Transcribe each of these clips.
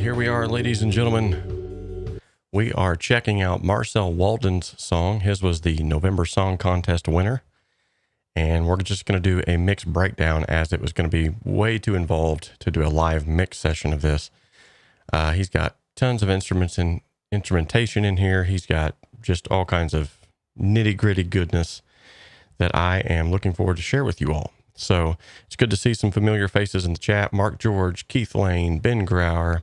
here we are, ladies and gentlemen. We are checking out Marcel Walden's song. His was the November Song Contest winner. And we're just going to do a mix breakdown, as it was going to be way too involved to do a live mix session of this. He's got tons of instruments and instrumentation in here. He's got just all kinds of nitty-gritty goodness that I am looking forward to share with you all. So it's good to see some familiar faces in the chat. Mark George, Keith Lane, Ben Grauer.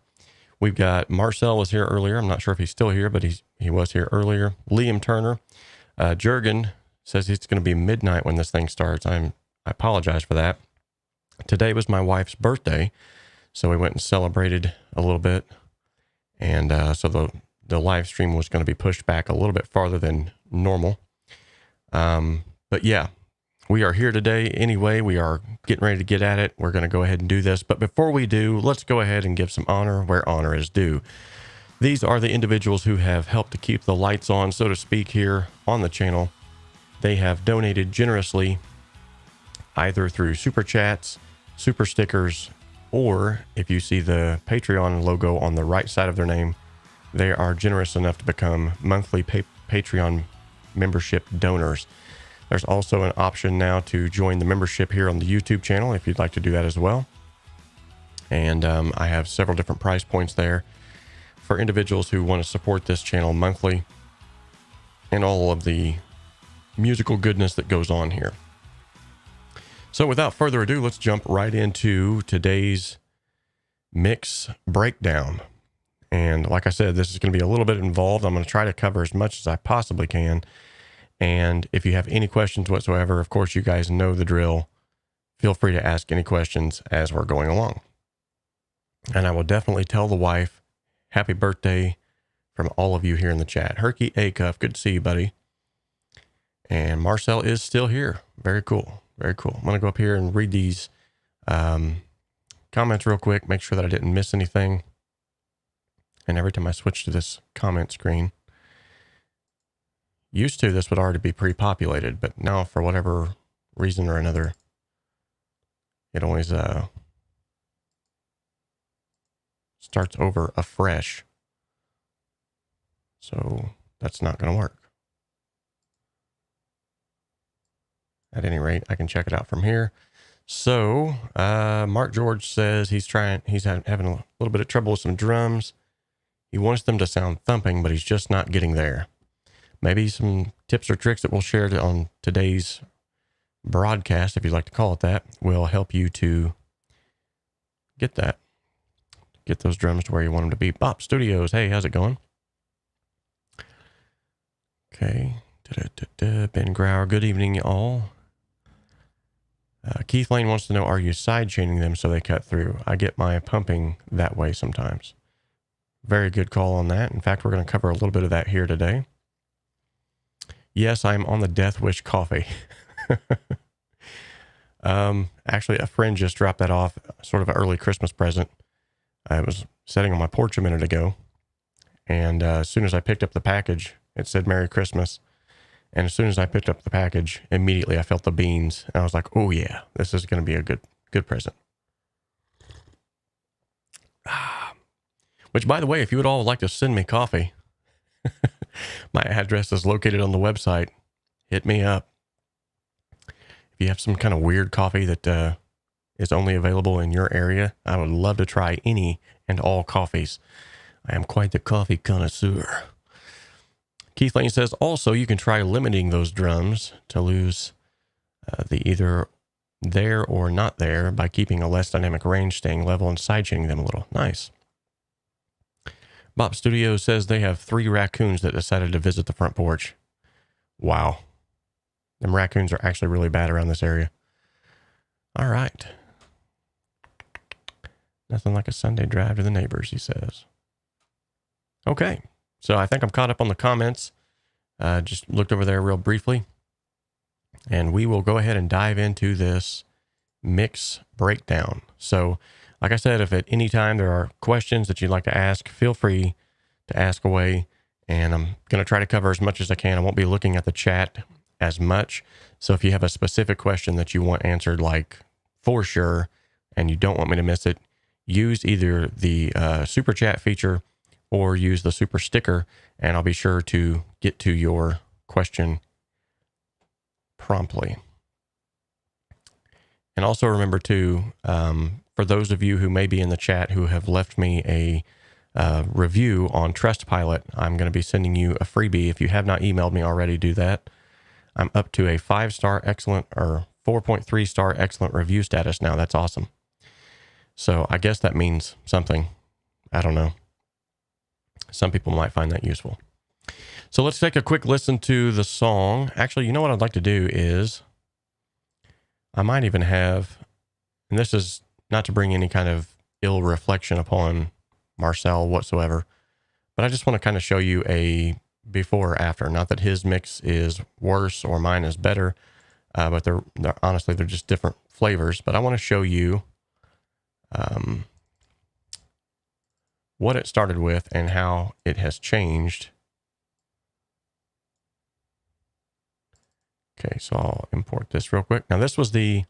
We've got Marcel was here earlier. I'm not sure if he's still here, but he was here earlier. Liam Turner. Jurgen says it's going to be midnight when this thing starts. I apologize for that. Today was my wife's birthday, so we went and celebrated a little bit. And so the live stream was going to be pushed back a little bit farther than normal. But yeah. We are here today anyway. We are getting ready to get at it. We're going to go ahead and do this. But before we do, let's go ahead and give some honor where honor is due. These are the individuals who have helped to keep the lights on, so to speak, here on the channel. They have donated generously, either through super chats, super stickers, or if you see the Patreon logo on the right side of their name, they are generous enough to become monthly Patreon membership donors. There's also an option now to join the membership here on the YouTube channel if you'd like to do that as well. And I have several different price points there for individuals who want to support this channel monthly and all of the musical goodness that goes on here. So without further ado, let's jump right into today's mix breakdown. And like I said, this is going to be a little bit involved. I'm going to try to cover as much as I possibly can. And if you have any questions whatsoever, of course, you guys know the drill. Feel free to ask any questions as we're going along. And I will definitely tell the wife, happy birthday from all of you here in the chat. Herky Acuff, good to see you, buddy. And Marcel is still here. Very cool. Very cool. I'm going to go up here and read these comments real quick, make sure that I didn't miss anything. And every time I switch to this comment screen, used to, this would already be pre-populated, but now for whatever reason or another, it always starts over afresh. So that's not going to work. At any rate, I can check it out from here. So Mark George says he's having a little bit of trouble with some drums. He wants them to sound thumping, but he's just not getting there. Maybe some tips or tricks that we'll share on today's broadcast, if you'd like to call it that, will help you to get those drums to where you want them to be. Bop Studios, hey, how's it going? Okay. Ben Grauer, good evening, all. Keith Lane wants to know, are you side chaining them so they cut through? I get my pumping that way sometimes. Very good call on that. In fact, we're going to cover a little bit of that here today. Yes, I'm on the Death Wish coffee. Actually, a friend just dropped that off, sort of an early Christmas present. I was sitting on my porch a minute ago, and as soon as I picked up the package, it said Merry Christmas. And as soon as I picked up the package, immediately I felt the beans, and I was like, oh yeah, this is going to be a good present. Which, by the way, if you would all like to send me coffee, my address is located on the website. Hit me up. If you have some kind of weird coffee that is only available in your area, I would love to try any and all coffees. I am quite the coffee connoisseur. Keith Lane says, also, you can try limiting those drums to lose the either there or not there by keeping a less dynamic range, staying level, and sidechaining them a little. Nice. Bop Studio says they have 3 raccoons that decided to visit the front porch. Wow. Them raccoons are actually really bad around this area. All right. Nothing like a Sunday drive to the neighbors, he says. Okay. So I think I'm caught up on the comments. Just looked over there real briefly. And we will go ahead and dive into this mix breakdown. So, like I said, if at any time there are questions that you'd like to ask, feel free to ask away. And I'm going to try to cover as much as I can. I won't be looking at the chat as much. So if you have a specific question that you want answered, like for sure, and you don't want me to miss it, use either the super chat feature or use the super sticker, and I'll be sure to get to your question promptly. And also remember to, for those of you who may be in the chat who have left me a review on Trustpilot, I'm going to be sending you a freebie. If you have not emailed me already, do that. I'm up to a 5-star excellent or 4.3 star excellent review status now. That's awesome. So I guess that means something. I don't know. Some people might find that useful. So let's take a quick listen to the song. Actually, you know what I'd like to do is I might even have, and this is not to bring any kind of ill reflection upon Marcel whatsoever, but I just want to kind of show you a before or after. Not that his mix is worse or mine is better, but they're honestly, they're just different flavors. But I want to show you what it started with and how it has changed. Okay, so I'll import this real quick. Now, this was the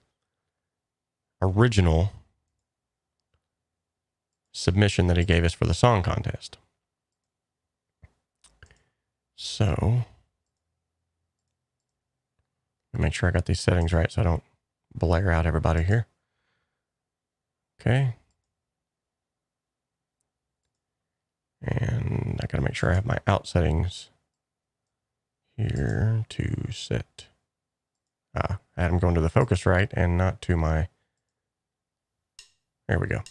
original submission that he gave us for the song contest. So, let me make sure I got these settings right so I don't blare out everybody here. Okay. And I got to make sure I have my out settings here to set. I had them going to the focus right and not to my, there we go.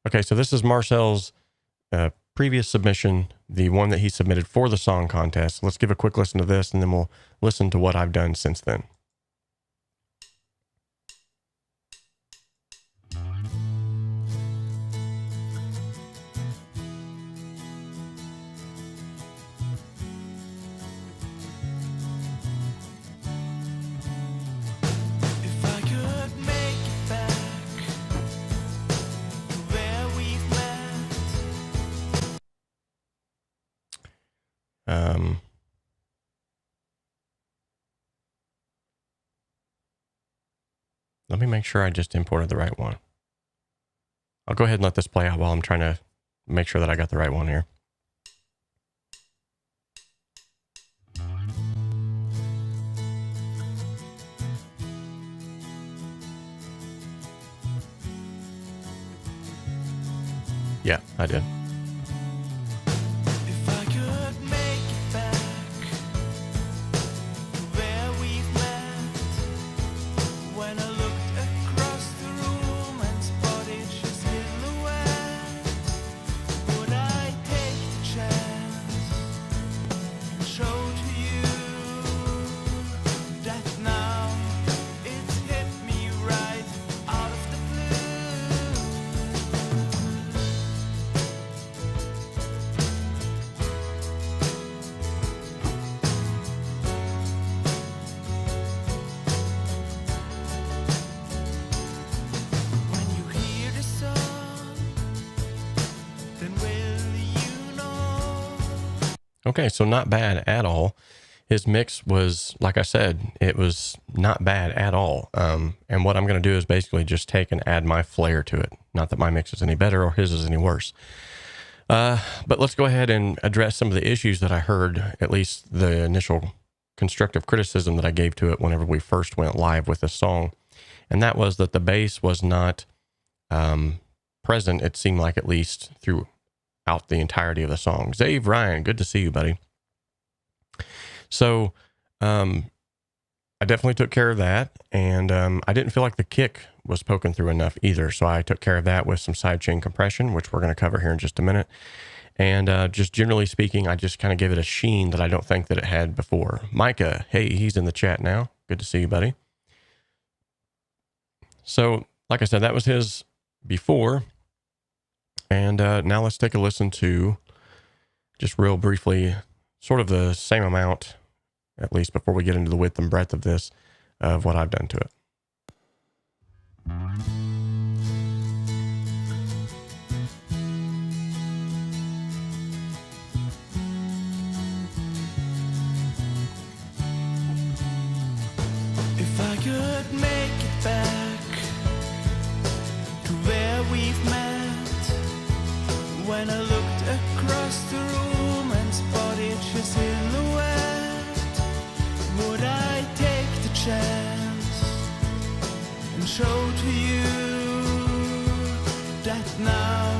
Okay, so this is Marcel's previous submission, the one that he submitted for the song contest. Let's give a quick listen to this, and then we'll listen to what I've done since then. Let me make sure I just imported the right one. I'll go ahead and let this play out while I'm trying to make sure that I got the right one here. Yeah, I did. Okay, so not bad at all. His mix was, like I said, it was not bad at all. And what I'm going to do is basically just take and add my flair to it. Not that my mix is any better or his is any worse. But let's go ahead and address some of the issues that I heard, at least the initial constructive criticism that I gave to it whenever we first went live with this song. And that was that the bass was not present, it seemed like, at least throughout the entirety of the song. Zave Ryan, good to see you, buddy. So I definitely took care of that, and I didn't feel like the kick was poking through enough either, so I took care of that with some sidechain compression, which we're going to cover here in just a minute. And just generally speaking, I just kind of gave it a sheen that I don't think that it had before. Micah, hey, he's in the chat now. Good to see you, buddy. So, like I said, that was his before. And now let's take a listen to, just real briefly, sort of the same amount, at least before we get into the width and breadth of this, of what I've done to it. If I could make it back to where we when I looked across the room and spotted your silhouette. Would I take the chance and show to you that now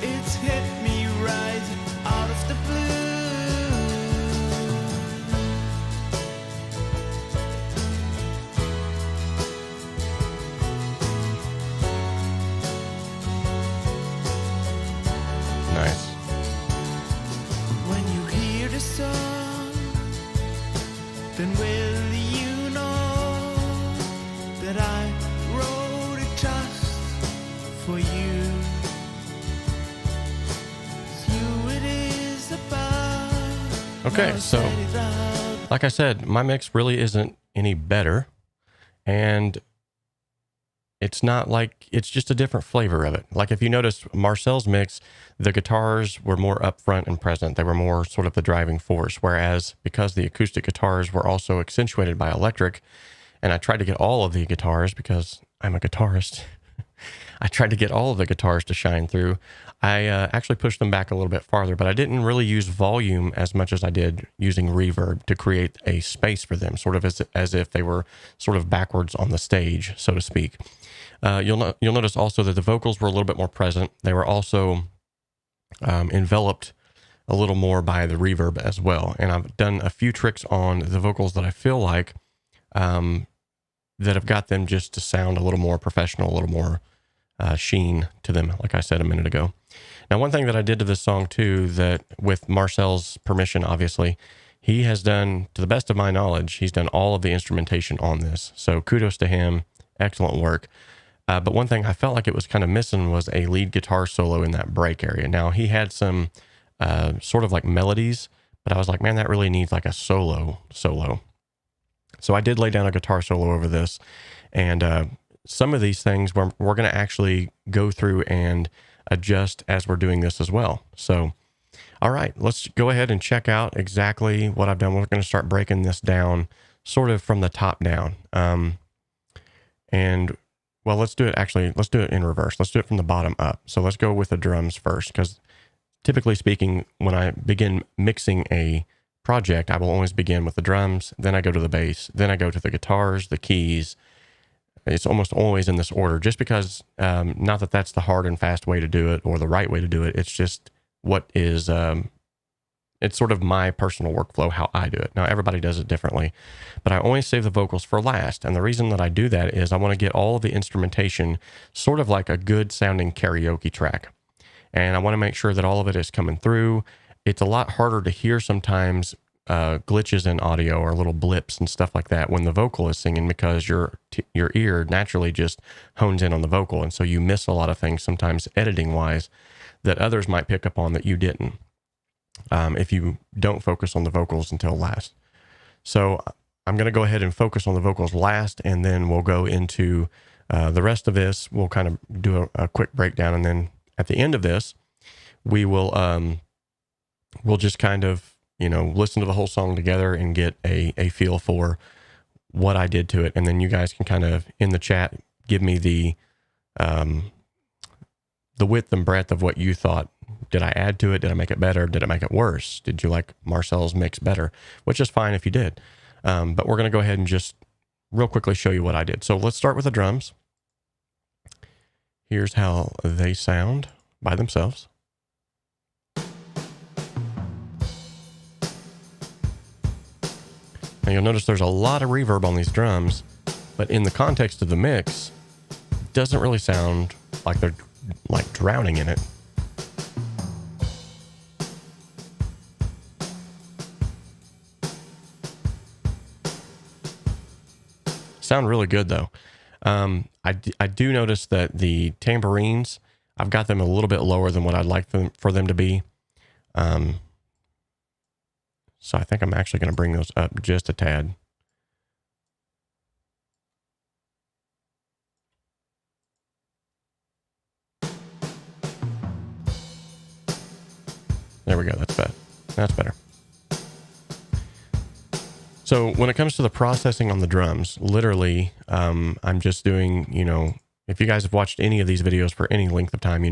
it's hit me right out of the blue? Nice. When you hear the song, then will you know that I wrote it just for you? It's you it is about. Okay, Now so set it out. like I said, my mix really isn't any better, and it's not like, it's just a different flavor of it. Like if you notice Marcel's mix, the guitars were more upfront and present. They were more sort of the driving force. Whereas because the acoustic guitars were also accentuated by electric, and I tried to get all of the guitars because I'm a guitarist. I tried to get all of the guitars to shine through. I actually pushed them back a little bit farther, but I didn't really use volume as much as I did using reverb to create a space for them, sort of as if they were sort of backwards on the stage, so to speak. You'll notice also that the vocals were a little bit more present. They were also enveloped a little more by the reverb as well. And I've done a few tricks on the vocals that I feel like that have got them just to sound a little more professional, a little more sheen to them, like I said a minute ago. Now, one thing that I did to this song too, that with Marcel's permission, obviously, he has done, to the best of my knowledge, he's done all of the instrumentation on this. So kudos to him. Excellent work. But one thing I felt like it was kind of missing was a lead guitar solo in that break area. Now, he had some sort of like melodies, but I was like, man, that really needs like a solo. So I did lay down a guitar solo over this. And some of these things we're going to actually go through and adjust as we're doing this as well. So, all right, let's go ahead and check out exactly what I've done. We're going to start breaking this down sort of from the top down. And well, let's do it in reverse. Let's do it from the bottom up. So let's go with the drums first, because typically speaking, when I begin mixing a project, I will always begin with the drums, then I go to the bass, then I go to the guitars, the keys. It's almost always in this order, just because, not that that's the hard and fast way to do it or the right way to do it. It's just what is, it's sort of my personal workflow, how I do it. Now, everybody does it differently, but I always save the vocals for last. And the reason that I do that is I want to get all of the instrumentation sort of like a good sounding karaoke track. And I want to make sure that all of it is coming through. It's a lot harder to hear sometimes glitches in audio or little blips and stuff like that when the vocal is singing, because your ear naturally just hones in on the vocal. And so you miss a lot of things sometimes editing wise that others might pick up on that you didn't. If you don't focus on the vocals until last. So I'm going to go ahead and focus on the vocals last, and then we'll go into the rest of this. We'll kind of do a quick breakdown, and then at the end of this, we will we'll just kind of, listen to the whole song together and get a feel for what I did to it. And then you guys can kind of, in the chat, give me the width and breadth of what you thought. Did I add to it? Did I make it better? Did it make it worse? Did you like Marcel's mix better? Which is fine if you did. But we're going to go ahead and just real quickly show you what I did. So let's start with the drums. Here's how they sound by themselves. Now you'll notice there's a lot of reverb on these drums, but in the context of the mix, it doesn't really sound like they're like drowning in it. Sound really good though. I do notice that the tambourines, I've got them a little bit lower than what I'd like for them to be. So I think I'm actually going to bring those up just a tad. There we go. That's better. That's better. So when it comes to the processing on the drums, literally, I'm just doing, if you guys have watched any of these videos for any length of time,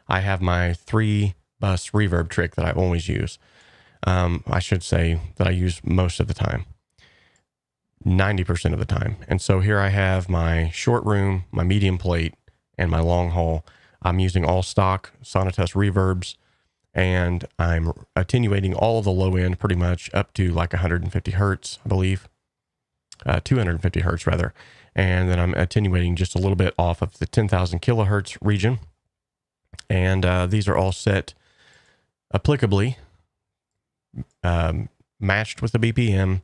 I have my 3-bus reverb trick that I always use. I should say that I use most of the time, 90% of the time. And so here I have my short room, my medium plate, and my long haul. I'm using all stock Sonatus reverbs, and I'm attenuating all of the low end pretty much up to like 150 hertz, I believe, 250 hertz rather. And then I'm attenuating just a little bit off of the 10,000 kilohertz region. And these are all set applicably, matched with the BPM,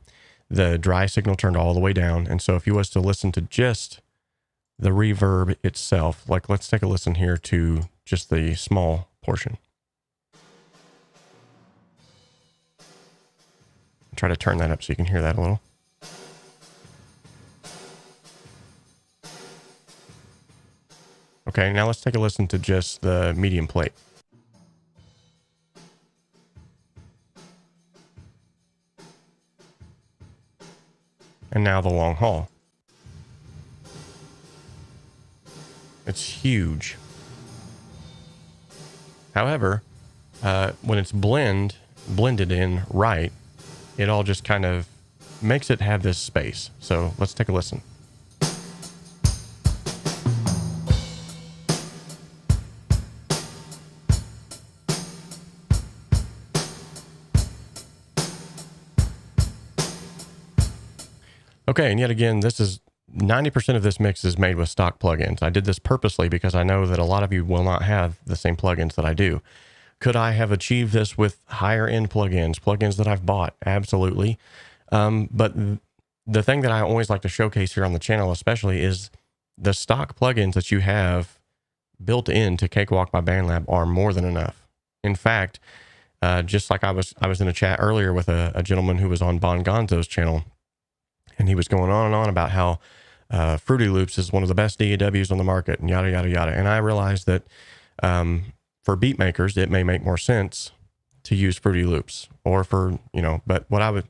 the dry signal turned all the way down. And so if you was to listen to just the reverb itself, like let's take a listen here to just the small portion. Try to turn that up so you can hear that a little. Okay, now let's take a listen to just the medium plate. And now the long haul. It's huge. However, when it's blended in right, it all just kind of makes it have this space. So let's take a listen. Okay, and yet again, this is 90% of this mix is made with stock plugins. I did this purposely because I know that a lot of you will not have the same plugins that I do. Could I have achieved this with higher end plugins that I've bought? Absolutely. But the thing that I always like to showcase here on the channel especially is the stock plugins that you have built into Cakewalk by BandLab are more than enough. In fact, just like I was in a chat earlier with a gentleman who was on Bon Gonzo's channel, and he was going on and on about how Fruity Loops is one of the best DAWs on the market and yada, yada, yada. And I realized that for beat makers, it may make more sense to use Fruity Loops or for, but what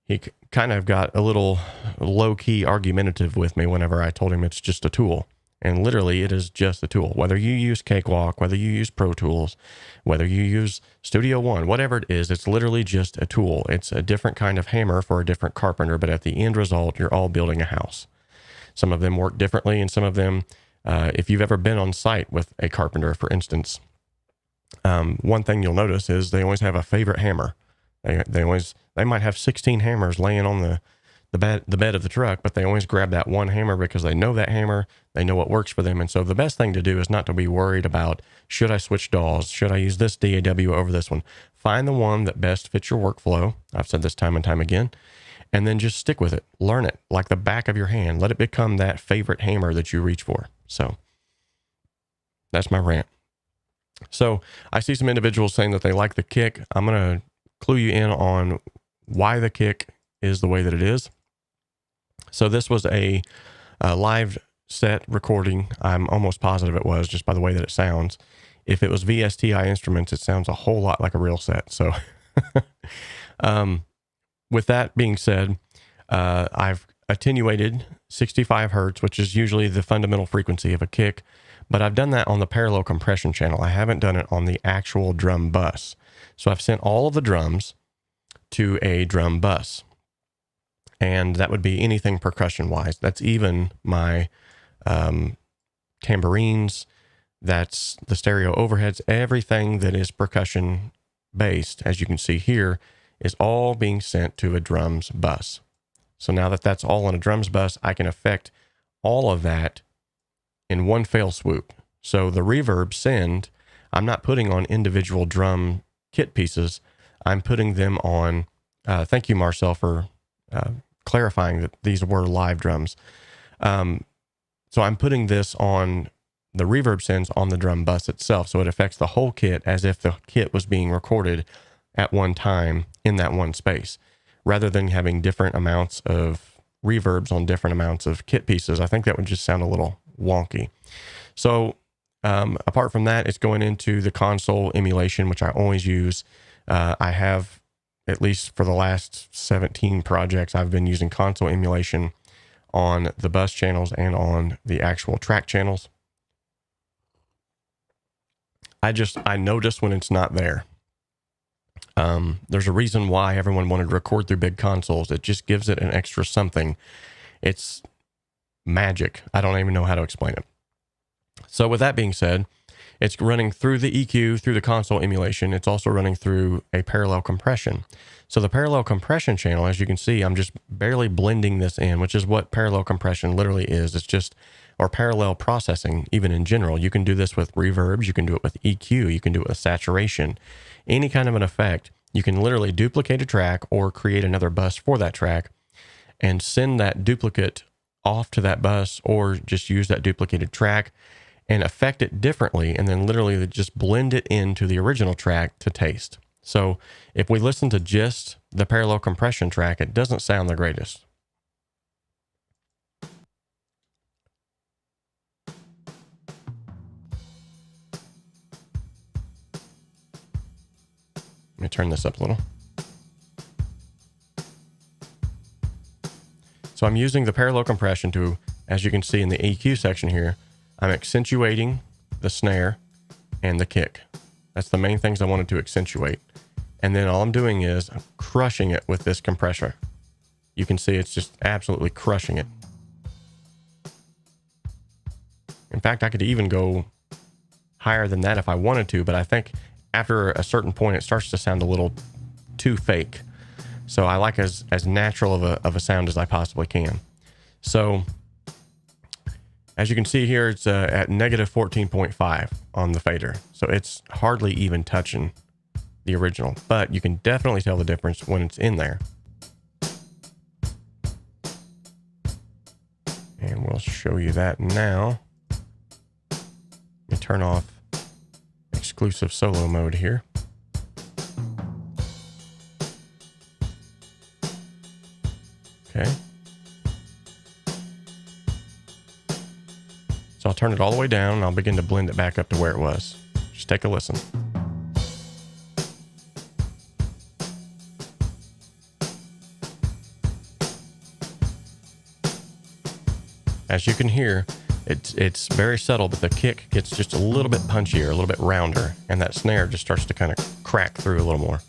he kind of got a little low key argumentative with me whenever I told him it's just a tool. And literally it is just a tool. Whether you use Cakewalk, whether you use Pro Tools, whether you use Studio One, whatever it is, it's literally just a tool. It's a different kind of hammer for a different carpenter, but at the end result, you're all building a house. Some of them work differently, and some of them, if you've ever been on site with a carpenter, for instance, one thing you'll notice is they always have a favorite hammer. They might have 16 hammers laying on the bed of the truck, but they always grab that one hammer because they know that hammer, they know what works for them. And so the best thing to do is not to be worried about, should I switch DAWs? Should I use this DAW over this one? Find the one that best fits your workflow. I've said this time and time again, and then just stick with it. Learn it like the back of your hand. Let it become that favorite hammer that you reach for. So that's my rant. So I see some individuals saying that they like the kick. I'm going to clue you in on why the kick is the way that it is. So this was a live set recording. I'm almost positive it was, just by the way that it sounds. If it was VSTI Instruments, it sounds a whole lot like a real set. So with that being said, I've attenuated 65 hertz, which is usually the fundamental frequency of a kick, but I've done that on the parallel compression channel. I haven't done it on the actual drum bus. So I've sent all of the drums to a drum bus. And that would be anything percussion-wise. That's even my tambourines, that's the stereo overheads, everything that is percussion-based, as you can see here, is all being sent to a drums bus. So now that that's all on a drums bus, I can affect all of that in one fell swoop. So the reverb send, I'm not putting on individual drum kit pieces. I'm putting them on, thank you, Marcel, for clarifying that these were live drums. So I'm putting this on the reverb sends on the drum bus itself. So it affects the whole kit as if the kit was being recorded at one time in that one space, rather than having different amounts of reverbs on different amounts of kit pieces. I think that would just sound a little wonky. So apart from that, it's going into the console emulation, which I always use. I have, at least for the last 17 projects, I've been using console emulation on the bus channels and on the actual track channels. I notice when it's not there. There's a reason why everyone wanted to record through big consoles. It just gives it an extra something. It's magic. I don't even know how to explain it. So with that being said, it's running through the EQ, through the console emulation. It's also running through a parallel compression. So the parallel compression channel, as you can see, I'm just barely blending this in, which is what parallel compression literally is. It's just, or parallel processing, even in general. You can do this with reverbs. You can do it with EQ. You can do it with saturation. Any kind of an effect. You can literally duplicate a track or create another bus for that track and send that duplicate off to that bus, or just use that duplicated track and affect it differently, and then literally just blend it into the original track to taste. So if we listen to just the parallel compression track, it doesn't sound the greatest. Let me turn this up a little. So I'm using the parallel compression to, as you can see in the EQ section here, I'm accentuating the snare and the kick. That's the main things I wanted to accentuate. And then all I'm doing is I'm crushing it with this compressor. You can see it's just absolutely crushing it. In fact, I could even go higher than that if I wanted to, but I think after a certain point, it starts to sound a little too fake. So I like as natural of a sound as I possibly can. So as you can see here, it's at negative 14.5 on the fader. So it's hardly even touching the original, but you can definitely tell the difference when it's in there. And we'll show you that now. Let me turn off exclusive solo mode here. Okay. So I'll turn it all the way down and I'll begin to blend it back up to where it was. Just take a listen. As you can hear, it's very subtle, but the kick gets just a little bit punchier, a little bit rounder, and that snare just starts to kind of crack through a little more.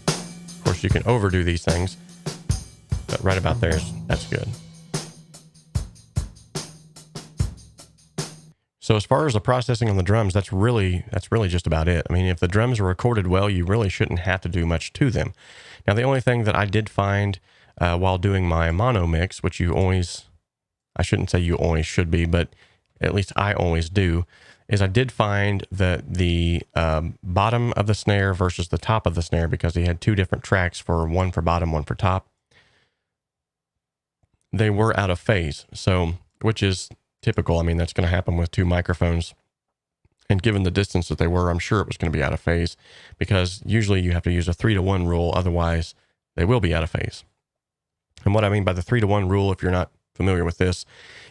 Of course, you can overdo these things, but right about there, that's good. So as far as the processing on the drums, that's really just about it. I mean, if the drums are recorded well, you really shouldn't have to do much to them. Now, the only thing that I did find while doing my mono mix, which you always, I shouldn't say you always should be, but at least I always do, is I did find that the bottom of the snare versus the top of the snare, because he had two different tracks, for one for bottom, one for top, they were out of phase. So, which is typical. I mean, that's going to happen with two microphones. And given the distance that they were, I'm sure it was going to be out of phase, because usually you have to use a 3-to-1 rule. Otherwise, they will be out of phase. And what I mean by the 3-to-1 rule, if you're not familiar with this,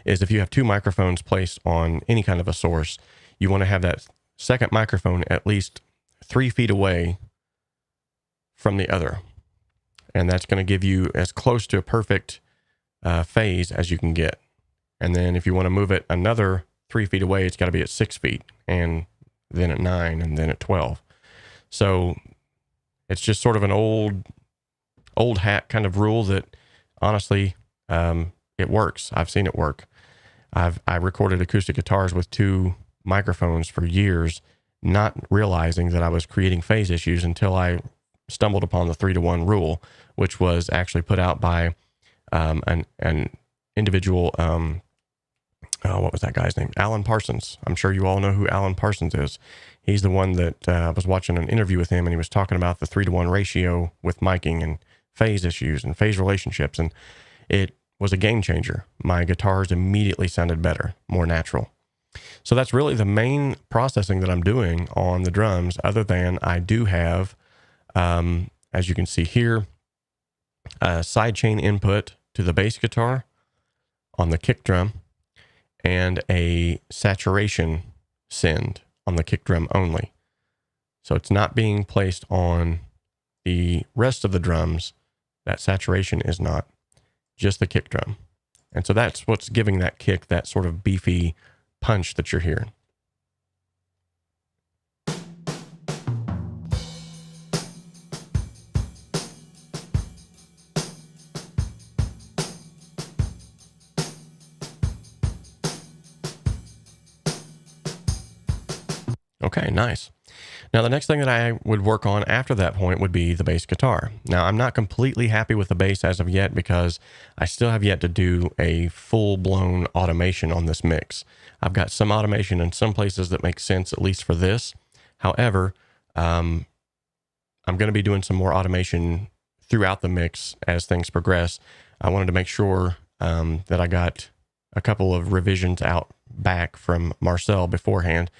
is if you have two microphones placed on any kind of a source, you want to have that second microphone at least 3 feet away from the other. And that's going to give you as close to a perfect phase as you can get. And then if you want to move it another 3 feet away, it's got to be at 6 feet, and then at 9, and then at 12. So it's just sort of an old hat kind of rule that honestly, it works. I've seen it work. I recorded acoustic guitars with two microphones for years, not realizing that I was creating phase issues until I stumbled upon the 3-to-1 rule, which was actually put out by an individual, what was that guy's name? Alan Parsons. I'm sure you all know who Alan Parsons is. He's the one that I was watching an interview with him, and he was talking about the 3-to-1 ratio with miking and phase issues and phase relationships, and it was a game changer. My guitars immediately sounded better, more natural. So that's really the main processing that I'm doing on the drums, other than I do have, as you can see here, a sidechain input to the bass guitar on the kick drum, and a saturation send on the kick drum only. So it's not being placed on the rest of the drums. That saturation is not, just the kick drum. And so that's what's giving that kick, that sort of beefy punch that you're hearing. Okay, nice. Now, the next thing that I would work on after that point would be the bass guitar. Now, I'm not completely happy with the bass as of yet because I still have yet to do a full-blown automation on this mix. I've got some automation in some places that makes sense, at least for this. However, I'm going to be doing some more automation throughout the mix as things progress. I wanted to make sure that I got a couple of revisions out back from Marcel beforehand.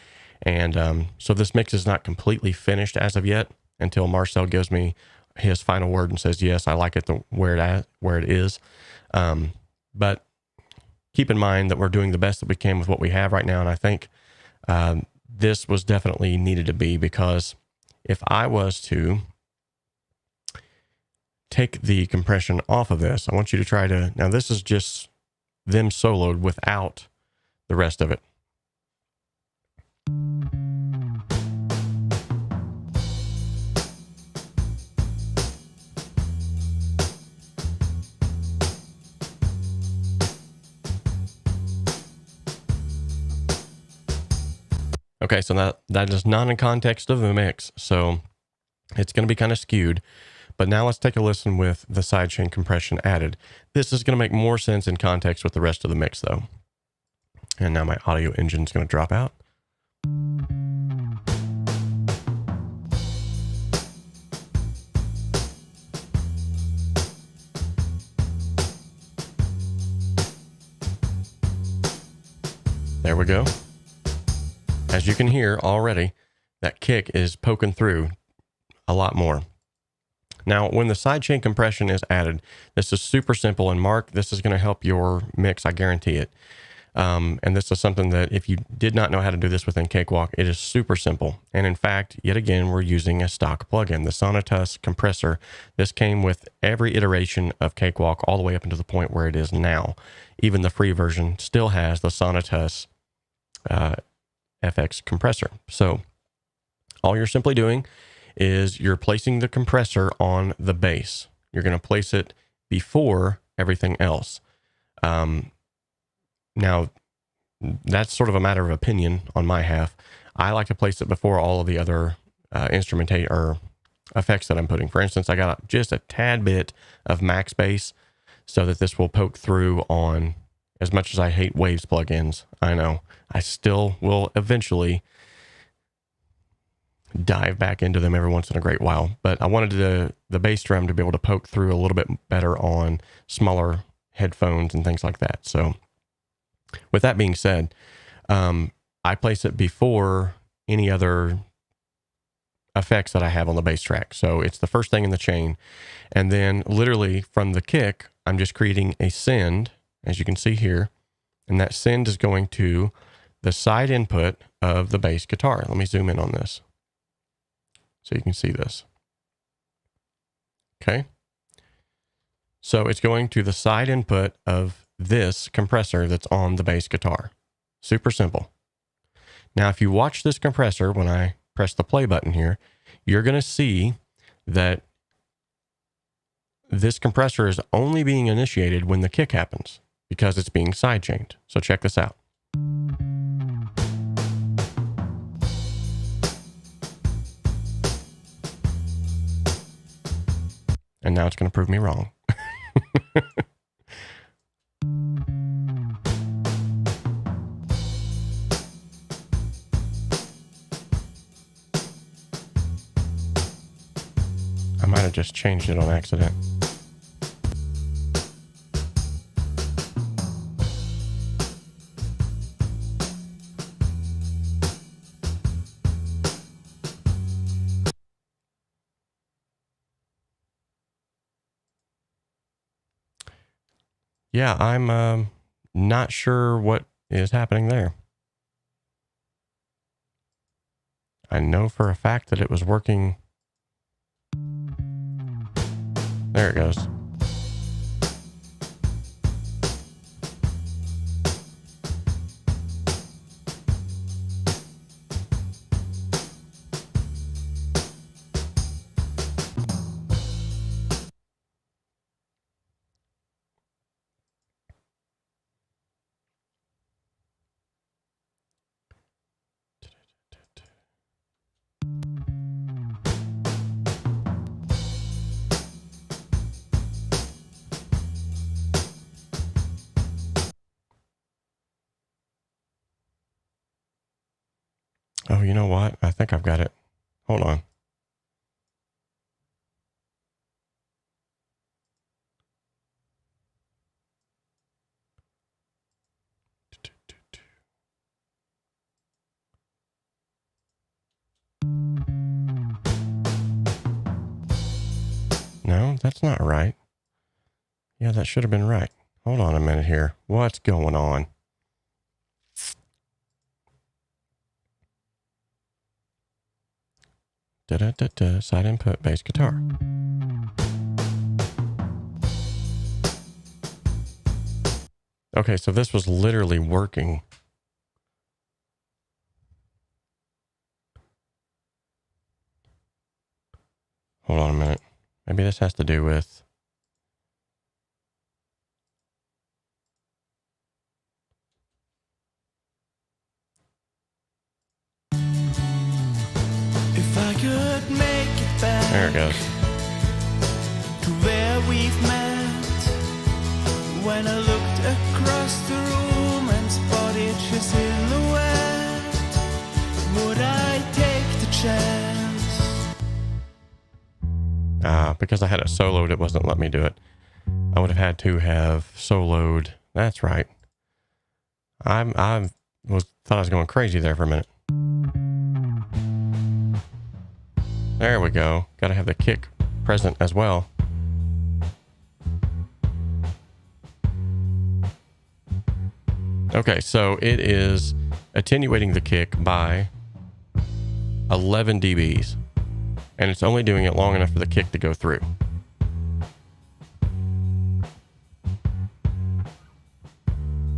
And so this mix is not completely finished as of yet until Marcel gives me his final word and says, yes, I like it where it is. But keep in mind that we're doing the best that we can with what we have right now. And I think this was definitely needed to be, because if I was to take the compression off of this, I want you to try to, now this is just them soloed without the rest of it. Okay, so that is not in context of the mix, so it's going to be kind of skewed. But now let's take a listen with the sidechain compression added. This is going to make more sense in context with the rest of the mix, though. And now my audio engine is going to drop out. There we go. As you can hear already, that kick is poking through a lot more. Now, when the sidechain compression is added, this is super simple. And Mark, this is going to help your mix, I guarantee it. And this is something that if you did not know how to do this within Cakewalk, it is super simple. And in fact, yet again, we're using a stock plugin, the Sonatus compressor. This came with every iteration of Cakewalk all the way up into the point where it is now. Even the free version still has the Sonatus FX compressor. So all you're simply doing is you're placing the compressor on the bass. You're going to place it before everything else. Now, that's sort of a matter of opinion on my half. I like to place it before all of the other instrumentation or effects that I'm putting. For instance, I got just a tad bit of max bass so that this will poke through on, as much as I hate Waves plugins, I know, I still will eventually dive back into them every once in a great while. But I wanted the bass drum to be able to poke through a little bit better on smaller headphones and things like that. So with that being said, I place it before any other effects that I have on the bass track. So it's the first thing in the chain. And then literally from the kick, I'm just creating a send, as you can see here. And that send is going to the side input of the bass guitar. Let me zoom in on this so you can see this. Okay. So it's going to the side input of this compressor that's on the bass guitar. Super simple. Now, if you watch this compressor, when I press the play button here, you're going to see that this compressor is only being initiated when the kick happens because it's being sidechained. So check this out. And now it's going to prove me wrong. I might have just changed it on accident. Yeah, I'm not sure what is happening there. I know for a fact that it was working. There it goes. Oh, you know what? I think I've got it. Hold on. No, that's not right. Yeah, that should have been right. Hold on a minute here. What's going on? Da-da-da-da, side input, bass guitar. Okay, so this was literally working. Hold on a minute. Maybe this has to do with... If I could make it back. There it goes. To where we've met. When I looked across the room and spotted your silhouette, would I take the chance? Because I had it soloed, it wasn't letting me do it. I would have had to have soloed. That's right. I thought I was going crazy there for a minute. There we go. Got to have the kick present as well. Okay, so it is attenuating the kick by 11 dBs. And it's only doing it long enough for the kick to go through.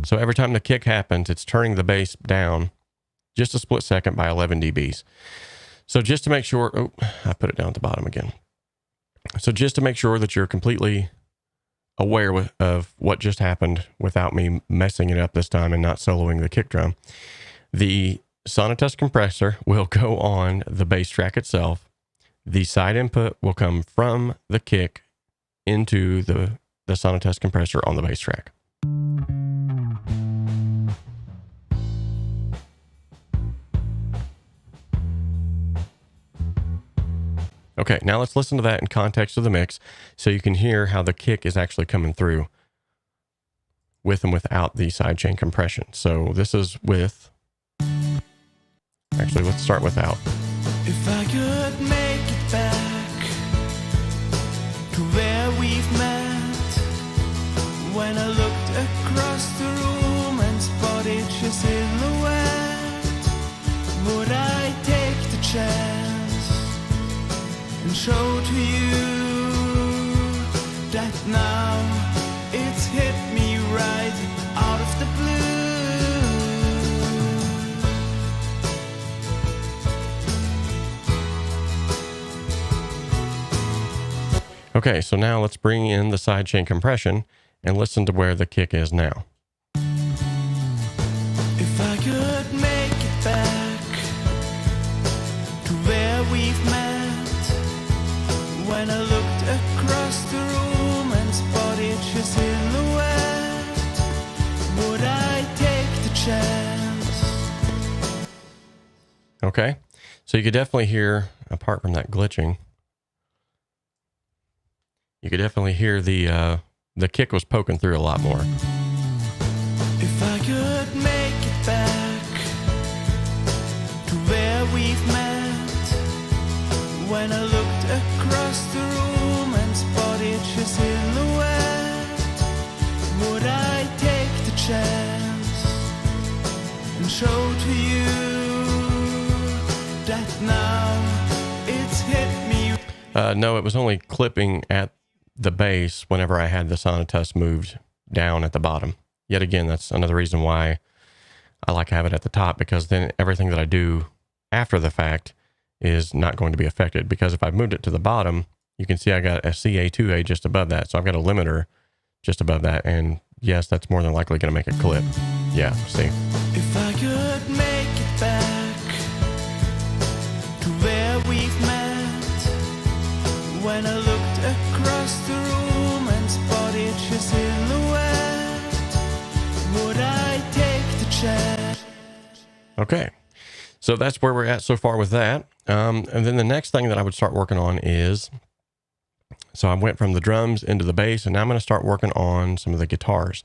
So every time the kick happens, it's turning the bass down just a split second by 11 dBs. So just to make sure, oh, I put it down at the bottom again. So just to make sure that you're completely aware of what just happened without me messing it up this time and not soloing the kick drum, the Sonatus compressor will go on the bass track itself. The side input will come from the kick into the Sonatus compressor on the bass track. Okay, now let's listen to that in context of the mix so you can hear how the kick is actually coming through with and without the sidechain compression. So this is with... Actually, let's start without. If I could make it back to where we've met, when I looked across the room and spotted your silhouette, would I take the chance and show to you that now it's hit me right out of the blue? Okay, so now let's bring in the sidechain compression and listen to where the kick is now. If I could make it back to where we've met, when I looked across the room and spotted your silhouette, would I take the chance? Okay, so you could definitely hear, apart from that glitching, you could definitely hear the kick was poking through a lot more. If I could make it back to where we've met, when I looked across the room and spotted your silhouette, would I take the chance and show to you that now it's hit me? No, it was only clipping at the bass whenever I had the Sonatus moved down at the bottom. Yet again, that's another reason why I like to have it at the top, because then everything that I do after the fact is not going to be affected. Because if I've moved it to the bottom, you can see I got a CA2A just above that. So I've got a limiter just above that. And yes, that's more than likely going to make it clip. Yeah, see. If I could make it back to where we've met, when I looked across the room and spotted your silhouette, would I take the chance? Okay. So that's where we're at so far with that. And then the next thing that I would start working on is, so I went from the drums into the bass, and now I'm going to start working on some of the guitars.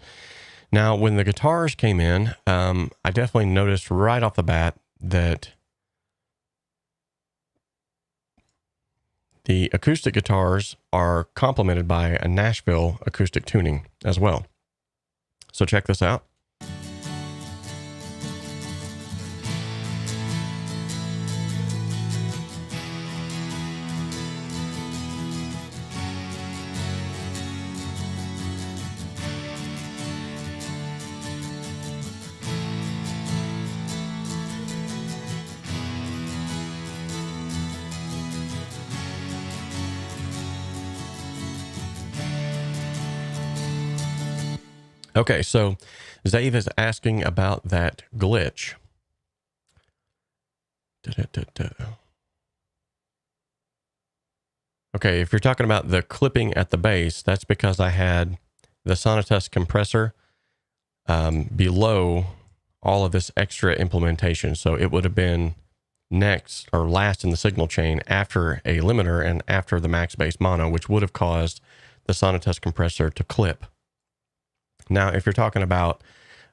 Now, when the guitars came in, I definitely noticed right off the bat that the acoustic guitars are complemented by a Nashville acoustic tuning as well. So check this out. Okay, so Zave is asking about that glitch. Okay, if you're talking about the clipping at the bass, that's because I had the Sonatus compressor below all of this extra implementation. So it would have been next or last in the signal chain after a limiter and after the max bass mono, which would have caused the Sonatus compressor to clip. Now, if you're talking about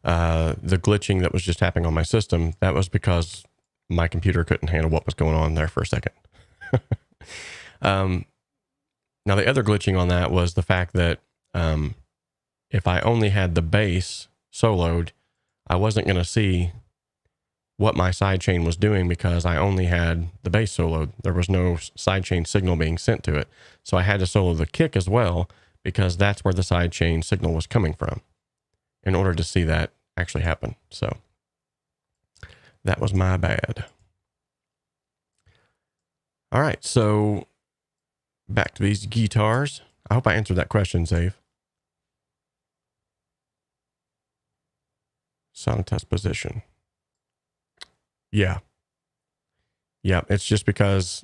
the glitching that was just happening on my system, that was because my computer couldn't handle what was going on there for a second. Now, the other glitching on that was the fact that if I only had the bass soloed, I wasn't going to see what my sidechain was doing because I only had the bass soloed. There was no sidechain signal being sent to it. So I had to solo the kick as well, because that's where the sidechain signal was coming from in order to see that actually happen. So that was my bad. All right, so back to these guitars. I hope I answered that question, Zave. Sonatus position. Yeah. Yeah, it's just because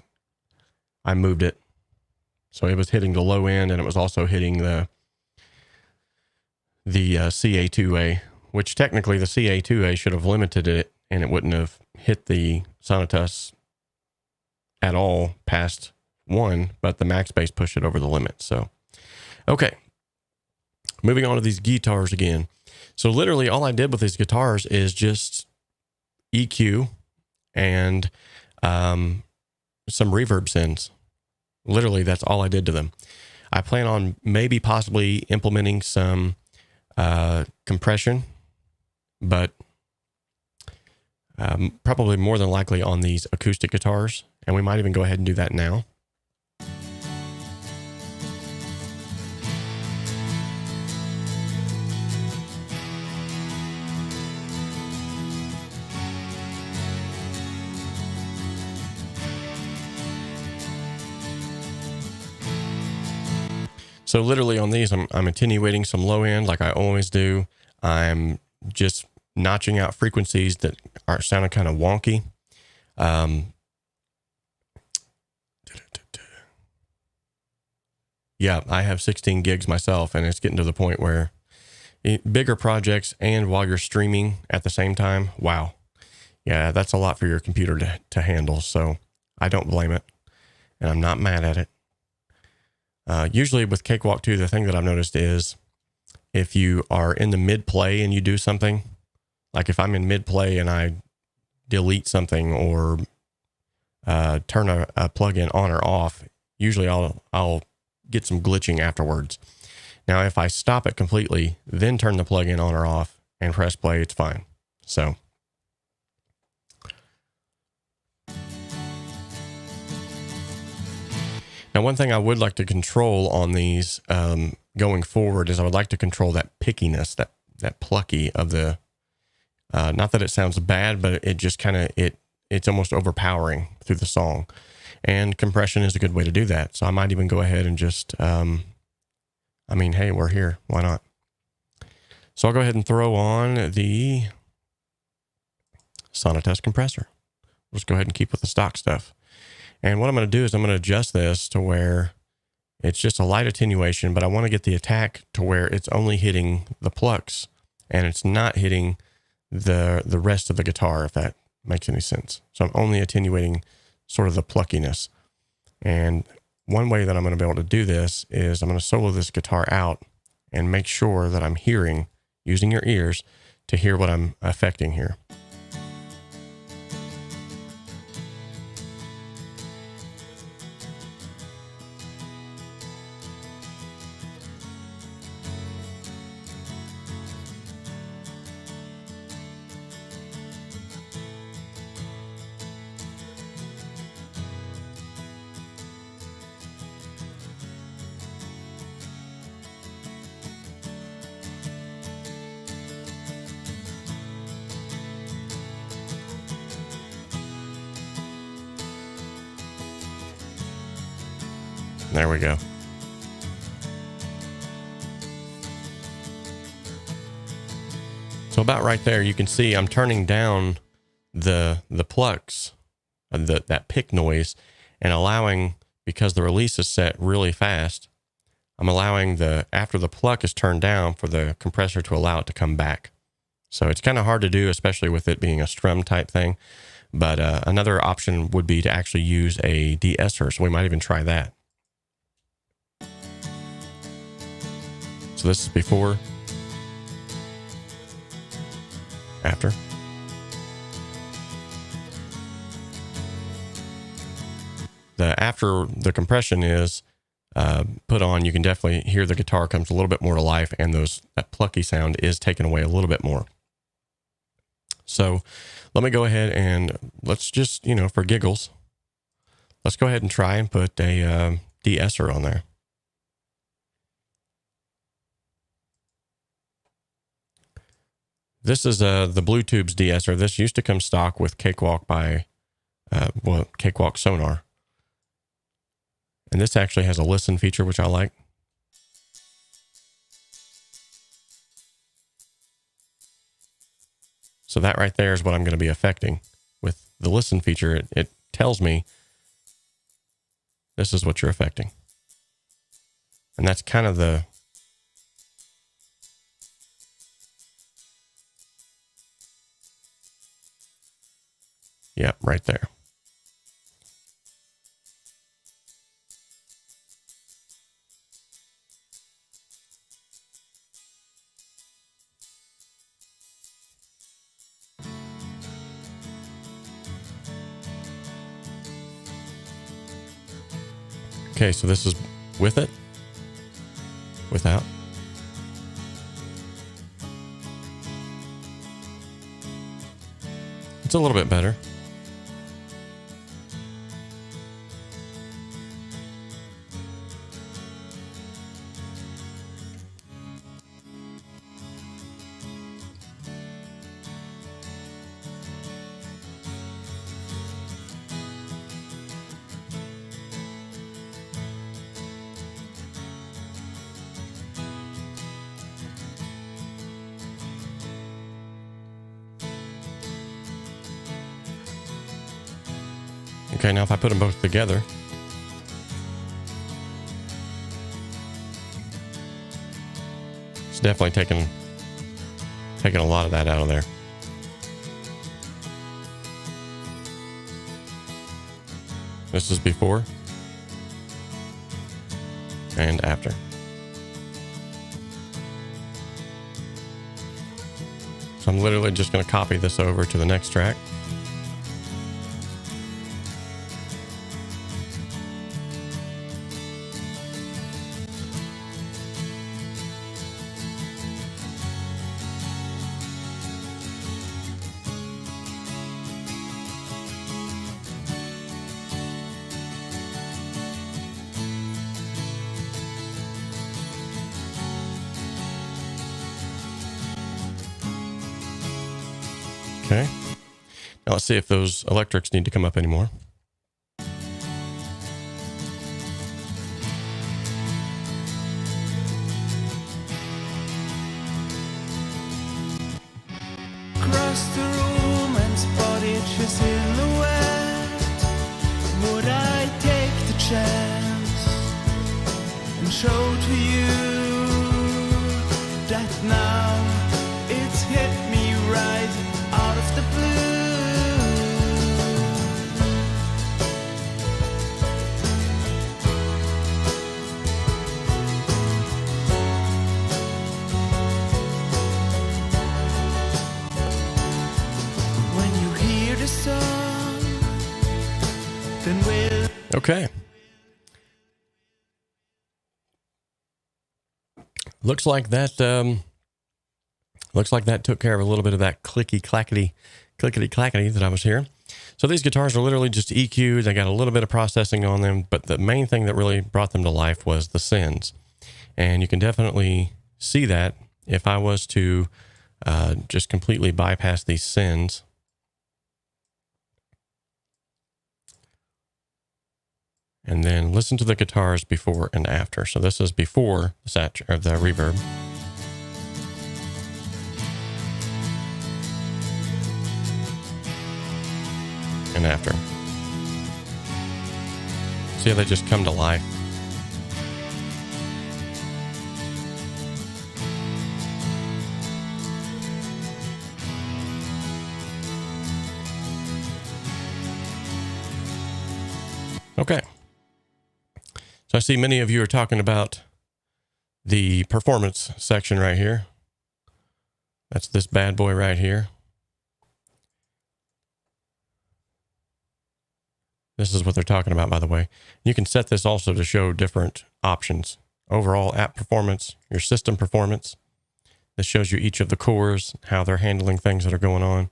I moved it. So it was hitting the low end, and it was also hitting the CA2A, which technically the CA2A should have limited it, and it wouldn't have hit the Sonatus at all past 1, but the max bass pushed it over the limit. So, okay. Moving on to these guitars again. So literally all I did with these guitars is just EQ and some reverb sends. Literally, that's all I did to them. I plan on maybe possibly implementing some compression, but probably more than likely on these acoustic guitars. And we might even go ahead and do that now. So literally on these, I'm attenuating some low end like I always do. I'm just notching out frequencies that are sounding kind of wonky. Yeah, I have 16 gigs myself, and it's getting to the point where bigger projects and while you're streaming at the same time, wow. Yeah, that's a lot for your computer to handle. So I don't blame it, and I'm not mad at it. Usually with Cakewalk 2, the thing that I've noticed is if you are in the mid-play and you do something, like if I'm in mid-play and I delete something or turn a plugin on or off, usually I'll get some glitching afterwards. Now, if I stop it completely, then turn the plugin on or off and press play, it's fine. So now, one thing I would like to control on these going forward is I would like to control that pickiness, that plucky of the, not that it sounds bad, but it just kind of, it's almost overpowering through the song. And compression is a good way to do that. So I might even go ahead and just, hey, we're here. Why not? So I'll go ahead and throw on the Sonatus compressor. We'll just go ahead and keep with the stock stuff. And what I'm going to do is I'm going to adjust this to where it's just a light attenuation, but I want to get the attack to where it's only hitting the plucks and it's not hitting the rest of the guitar, if that makes any sense. So I'm only attenuating sort of the pluckiness. And one way that I'm going to be able to do this is I'm going to solo this guitar out and make sure that I'm hearing, using your ears to hear what I'm affecting here. There we go. So about right there, you can see I'm turning down the plucks, that pick noise, and allowing, because the release is set really fast, I'm allowing after the pluck is turned down, for the compressor to allow it to come back. So it's kind of hard to do, especially with it being a strum type thing. But another option would be to actually use a de-esser. So we might even try that. So this is before, after. After the compression is put on, you can definitely hear the guitar comes a little bit more to life, and that plucky sound is taken away a little bit more. So let me go ahead and let's just, for giggles, let's go ahead and try and put a de-esser on there. This is the Blue Tubes de-esser. This used to come stock with Cakewalk by, Cakewalk Sonar. And this actually has a listen feature, which I like. So that right there is what I'm going to be affecting. With the listen feature, it tells me this is what you're affecting. And that's kind of the... Yeah, right there. Okay, so this is with it, without. It's a little bit better. Okay, now if I put them both together, it's definitely taking a lot of that out of there. This is before and after. So I'm literally just going to copy this over to the next track. Okay. Now let's see if those electrics need to come up anymore. Across the room and spotted your silhouette. Would I take the chance and show to you that now it's hit me right out of the blue? Okay. Looks like that took care of a little bit of that clickety clackety that I was hearing. So these guitars are literally just EQ'd. They got a little bit of processing on them, but the main thing that really brought them to life was the sends. And you can definitely see that if I was to just completely bypass these sends. And then listen to the guitars before and after. So this is before the reverb. And after. See how they just come to life? Okay. So I see many of you are talking about the performance section right here. That's this bad boy right here. This is what they're talking about, by the way. You can set this also to show different options. Overall app performance, your system performance. This shows you each of the cores, how they're handling things that are going on,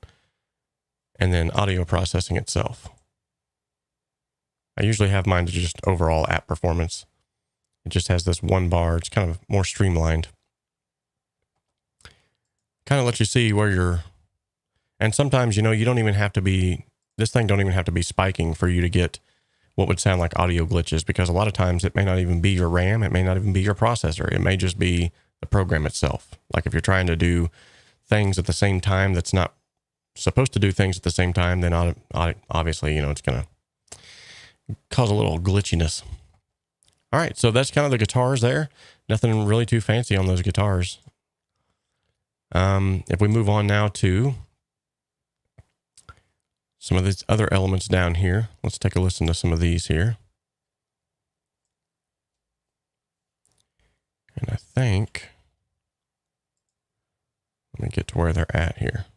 and then audio processing itself. I usually have mine to just overall app performance. It just has this one bar. It's kind of more streamlined. Kind of lets you see where you're, and sometimes, you don't even have to be, this thing don't even have to be spiking for you to get what would sound like audio glitches, because a lot of times it may not even be your RAM. It may not even be your processor. It may just be the program itself. Like if you're trying to do things at the same time that's not supposed to do things at the same time, then obviously, it's going to cause a little glitchiness. All right, so that's kind of the guitars there. Nothing really too fancy on those guitars. If we move on now to some of these other elements down here, let's take a listen to some of these here. And I think, let me get to where they're at here.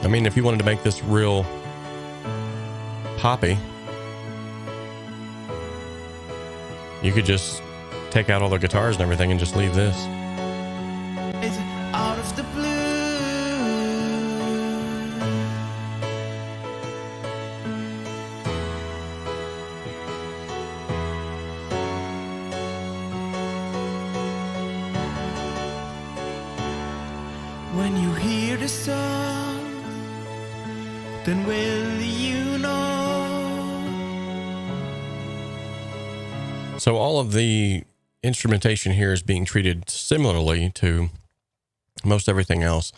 I mean, if you wanted to make this real poppy, you could just take out all the guitars and everything and just leave this. It's out of the blue. When you hear the song, then will you know? So all of the instrumentation here is being treated similarly to most everything else.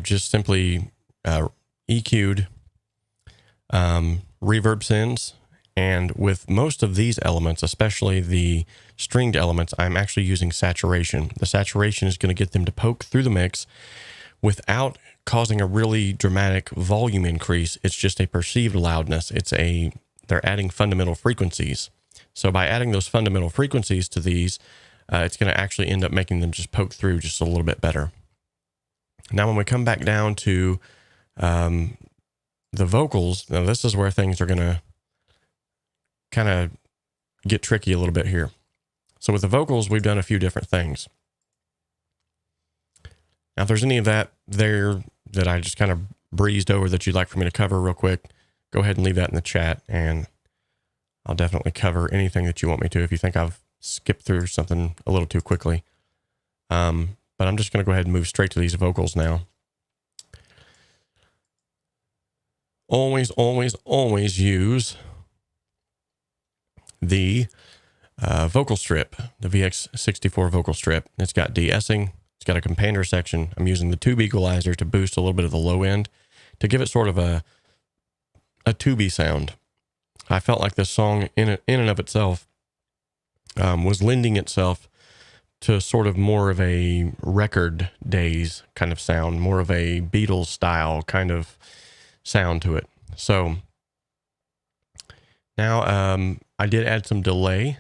Just simply EQ'd reverb sends. And with most of these elements, especially the stringed elements, I'm actually using saturation. The saturation is going to get them to poke through the mix without causing a really dramatic volume increase. It's just a perceived loudness. They're adding fundamental frequencies. So by adding those fundamental frequencies to these, it's going to actually end up making them just poke through just a little bit better. Now, when we come back down to the vocals, now this is where things are going to kind of get tricky a little bit here. So with the vocals, we've done a few different things. Now, if there's any of that there that I just kind of breezed over that you'd like for me to cover real quick, go ahead and leave that in the chat, and I'll definitely cover anything that you want me to if you think I've skipped through something a little too quickly. But I'm just going to go ahead and move straight to these vocals now. Always, always, always use the vocal strip, the VX64 vocal strip. It's got de-essing. It's got a compander section. I'm using the tube equalizer to boost a little bit of the low end to give it sort of a tubey sound. I felt like this song in and of itself was lending itself to sort of more of a record days kind of sound, more of a Beatles style kind of sound to it. So Now, I did add some delay,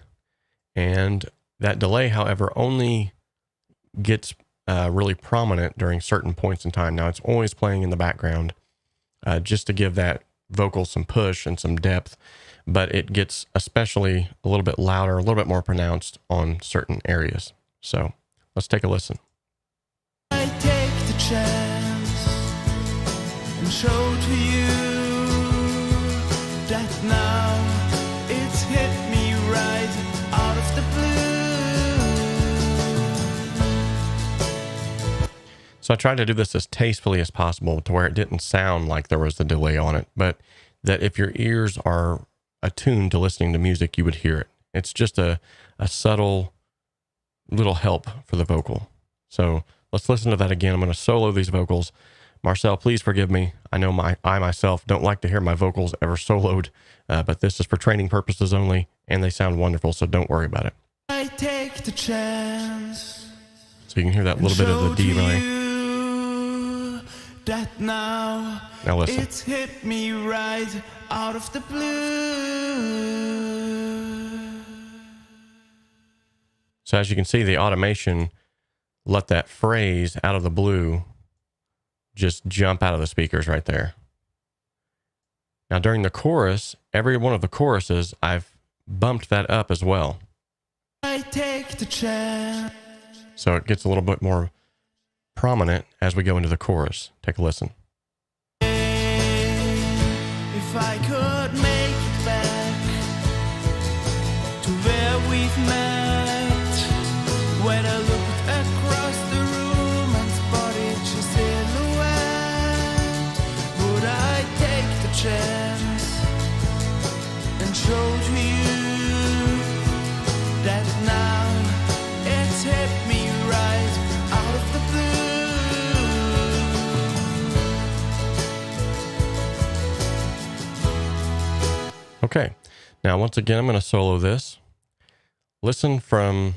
and that delay, however, only gets really prominent during certain points in time. Now, it's always playing in the background just to give that vocal some push and some depth, but it gets especially a little bit louder, a little bit more pronounced on certain areas. So let's take a listen. I take the chance and show to you that now it's hit me right out of the blue. So I tried to do this as tastefully as possible to where it didn't sound like there was a delay on it, but that if your ears are attuned to listening to music, you would hear it. It's just a subtle little help for the vocal. So let's listen to that again. I'm going to solo these vocals. Marcel, please forgive me. I know I myself don't like to hear my vocals ever soloed, but this is for training purposes only, and they sound wonderful, so don't worry about it. I take the chance. So you can hear that little bit of the delay. That now Listen. it's hit me right out of the blue. So as you can see, the automation let that phrase out of the blue just jump out of the speakers right there. Now during the chorus, every one of the choruses, I've bumped that up as well. I take the chance. So it gets a little bit more prominent as we go into the chorus. Take a listen. If I could make it back to where we've met, when I looked across the room and spotted your silhouette, would I take the chance and show to you that now it's hit me right out of the blue? Okay, now once again, I'm going to solo this. Listen from,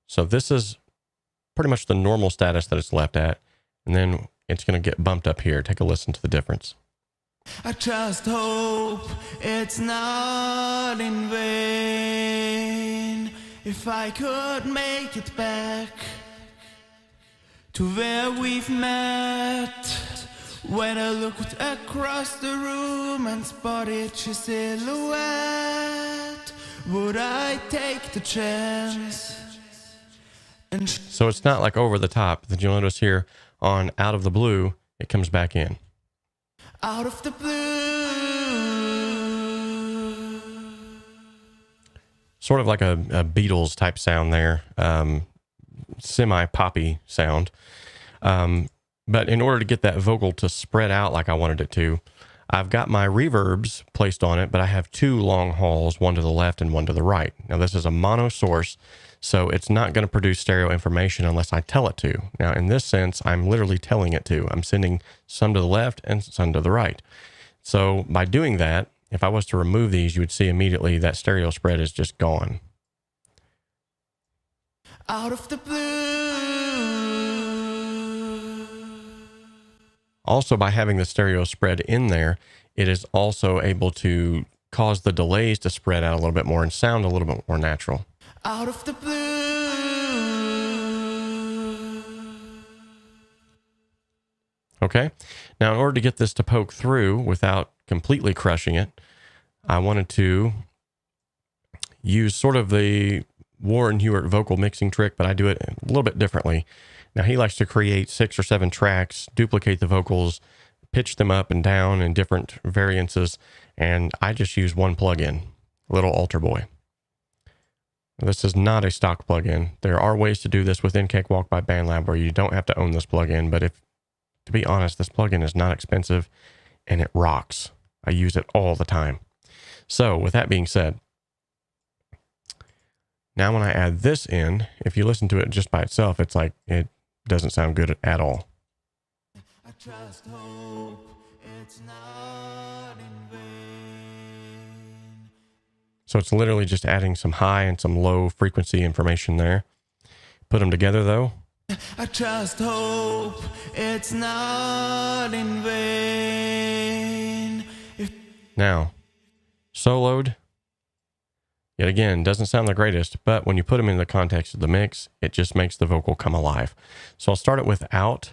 so this is pretty much the normal status that it's left at, and then it's going to get bumped up here. Take a listen to the difference. I just hope it's not in vain. If I could make it back to where we've met, when I looked across the room and spotted your silhouette, would I take the chance? And So it's not like over the top. That you'll notice here on Out of the Blue, it comes back in. out of the blue. Sort of like a Beatles type sound there, semi-poppy sound. But in order to get that vocal to spread out like I wanted it to, I've got my reverbs placed on it, but I have two long hauls, one to the left and one to the right. Now this is a mono source, so it's not going to produce stereo information unless I tell it to. Now in this sense, I'm literally telling it to. I'm sending some to the left and some to the right. So by doing that, if I was to remove these, you would see immediately that stereo spread is just gone. Out of the blue. Also, by having the stereo spread in there, it is also able to cause the delays to spread out a little bit more and sound a little bit more natural. Out of the blue. Okay. Now, in order to get this to poke through without completely crushing it, I wanted to use sort of the Warren Hewart vocal mixing trick, but I do it a little bit differently. Now, he likes to create 6 or 7 tracks, duplicate the vocals, pitch them up and down in different variances, and I just use one plugin, Little Altar Boy. This is not a stock plugin. There are ways to do this within Cakewalk by BandLab where you don't have to own this plugin, but to be honest, this plugin is not expensive and it rocks. I use it all the time. So with that being said, now when I add this in, if you listen to it just by itself, it's like it doesn't sound good at all. I just hope it's not in vain. So it's literally just adding some high and some low frequency information there. Put them together though. I just hope it's not in vain. Now, soloed. Yet again, doesn't sound the greatest, but when you put them in the context of the mix, it just makes the vocal come alive. So I'll start it without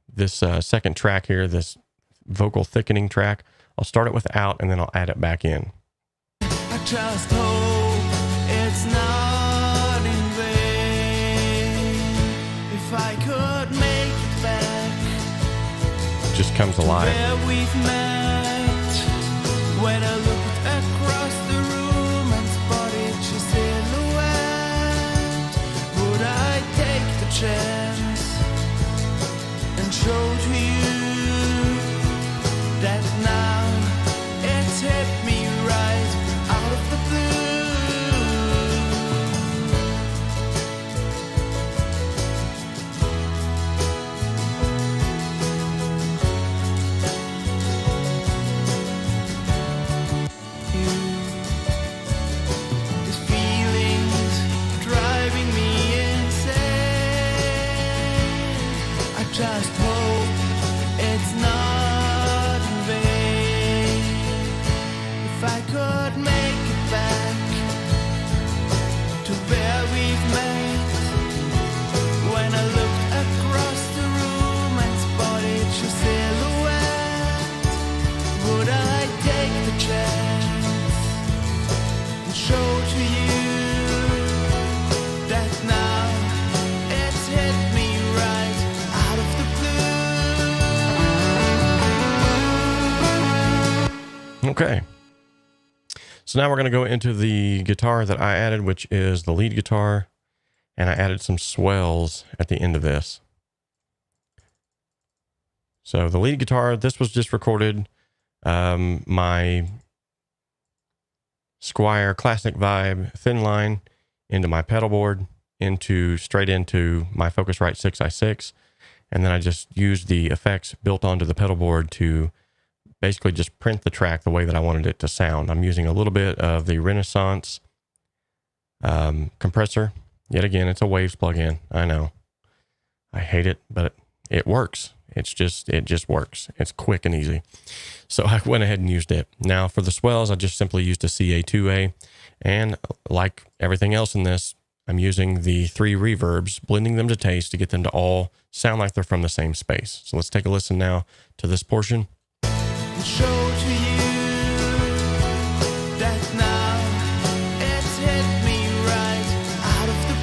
this second track here, this vocal thickening track. I'll start it without, and then I'll add it back in. I just hope it's not in vain. If I could make it back, It just comes alive. where we've met, when I looked across the room and spotted your silhouette, would I take the chance and show to you that now it's hit me right out of the These feelings driving me insane. I just hope it's not in vain. If I could make it back to where we've met, when I looked across the room and spotted your silhouette, would I take the chance and show to you that now it's hit me right out of the blue? Okay. So now we're going to go into the guitar that I added, which is the lead guitar. And I added some swells at the end of this. So the lead guitar, this was just recorded. My Squier Classic Vibe thin line into my pedal board, straight into my Focusrite 6i6. And then I just used the effects built onto the pedal board to basically just print the track the way that I wanted it to sound. I'm using a little bit of the Renaissance compressor. Yet again, it's a Waves plugin. I know. I hate it, but it works. It just works. It's quick and easy. So I went ahead and used it. Now for the swells, I just simply used a CA2A. And like everything else in this, I'm using the 3 reverbs, blending them to taste to get them to all sound like they're from the same space. So let's take a listen now to this portion. Show to you that now it's hit me right out of the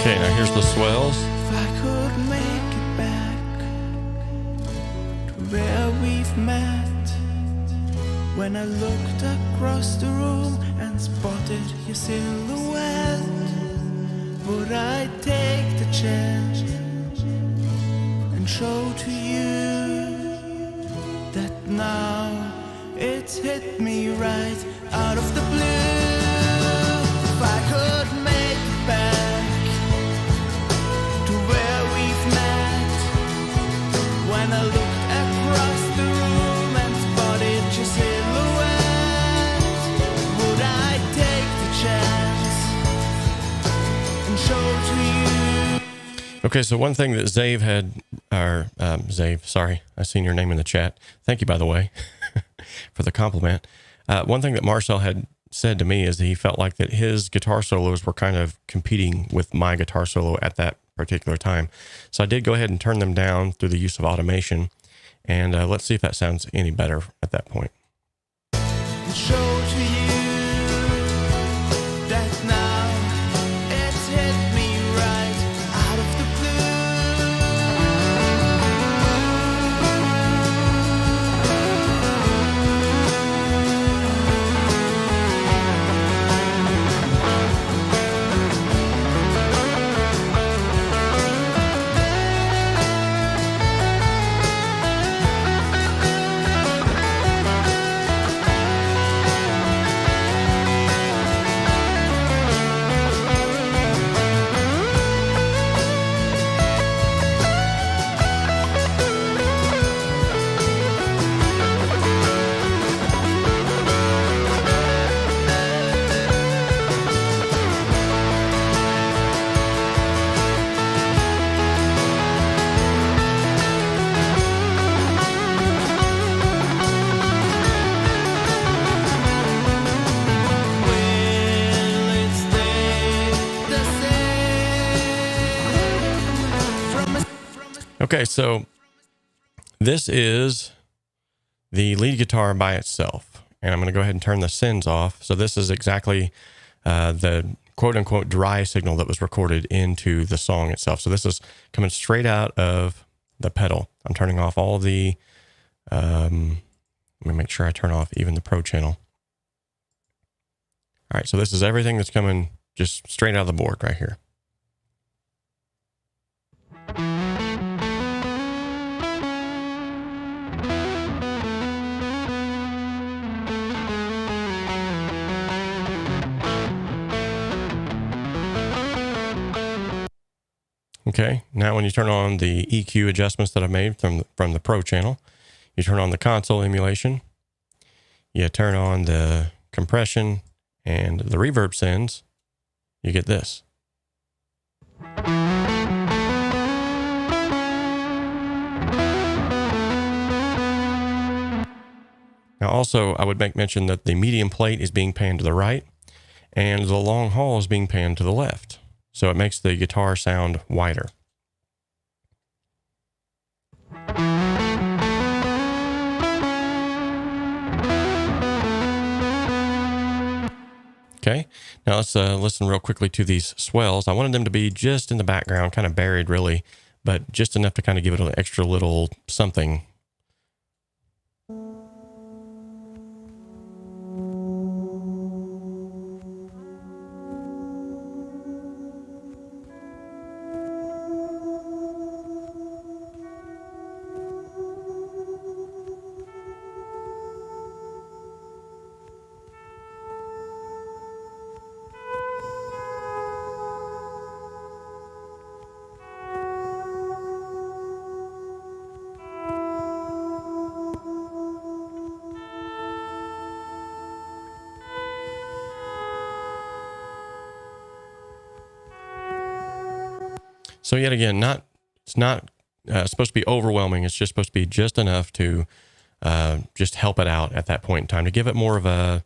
Okay, now here's the swells. If I could make it back to where we've met, when I looked across the room and spotted your silhouette, would I take the chance and show to you that now it's hit me right out of the blue? If I could make it back to where we've met, when I looked across the room and spotted your silhouette, would I take the chance and show to you? Okay, so one thing that Zave had Zave, sorry. I seen your name in the chat. Thank you, by the way, for the compliment. One thing that Marcel had said to me is that he felt like that his guitar solos were kind of competing with my guitar solo at that particular time. So I did go ahead and turn them down through the use of automation. And let's see if that sounds any better at that point. Show to you that now it's hit me right out of the Okay, so this is the lead guitar by itself, and I'm going to go ahead and turn the sends off. So this is exactly the quote-unquote dry signal that was recorded into the song itself. So this is coming straight out of the pedal. I'm turning off all the, let me make sure I turn off even the Pro channel. All right, so this is everything that's coming just straight out of the board right here. Okay, now when you turn on the EQ adjustments that I made from the Pro channel, you turn on the console emulation, you turn on the compression and the reverb sends, you get this. Now also, I would make mention that the medium plate is being panned to the right and the long haul is being panned to the left. So it makes the guitar sound wider. Okay, now let's listen real quickly to these swells. I wanted them to be just in the background, kind of buried really, but just enough to kind of give it an extra little something. So yet again, it's not supposed to be overwhelming. It's just supposed to be just enough to just help it out at that point in time, to give it more of a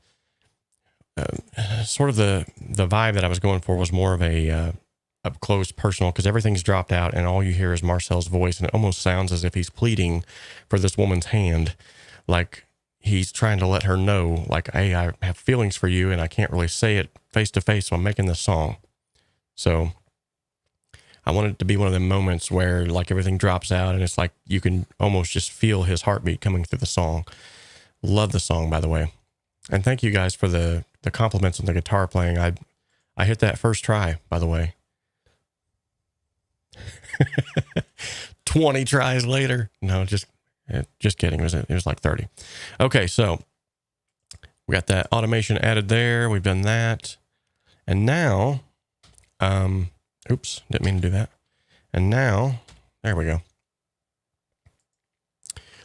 sort of the vibe that I was going for was more of a up close personal, because everything's dropped out and all you hear is Marcel's voice, and it almost sounds as if he's pleading for this woman's hand, like he's trying to let her know, like, hey, I have feelings for you and I can't really say it face to face, so I'm making this song. So I want it to be one of the moments where like everything drops out and it's like you can almost just feel his heartbeat coming through the song. Love the song, by the way. And thank you guys for the compliments on the guitar playing. I hit that first try, by the way. 20 tries later. No, just kidding. It was like 30. Okay, so we got that automation added there. We've done that. And now, oops, didn't mean to do that. And now, there we go.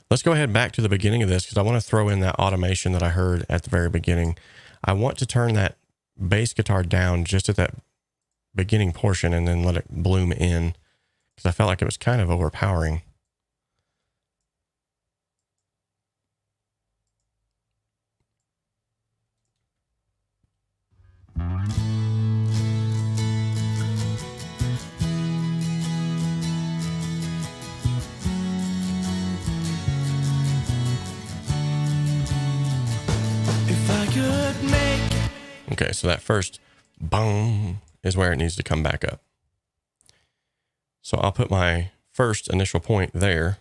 Let's go ahead back to the beginning of this, because I want to throw in that automation that I heard at the very beginning. I want to turn that bass guitar down just at that beginning portion and then let it bloom in, because I felt like it was kind of overpowering. could make it. Okay, so that first boom is where it needs to come back up. So I'll put my first initial point there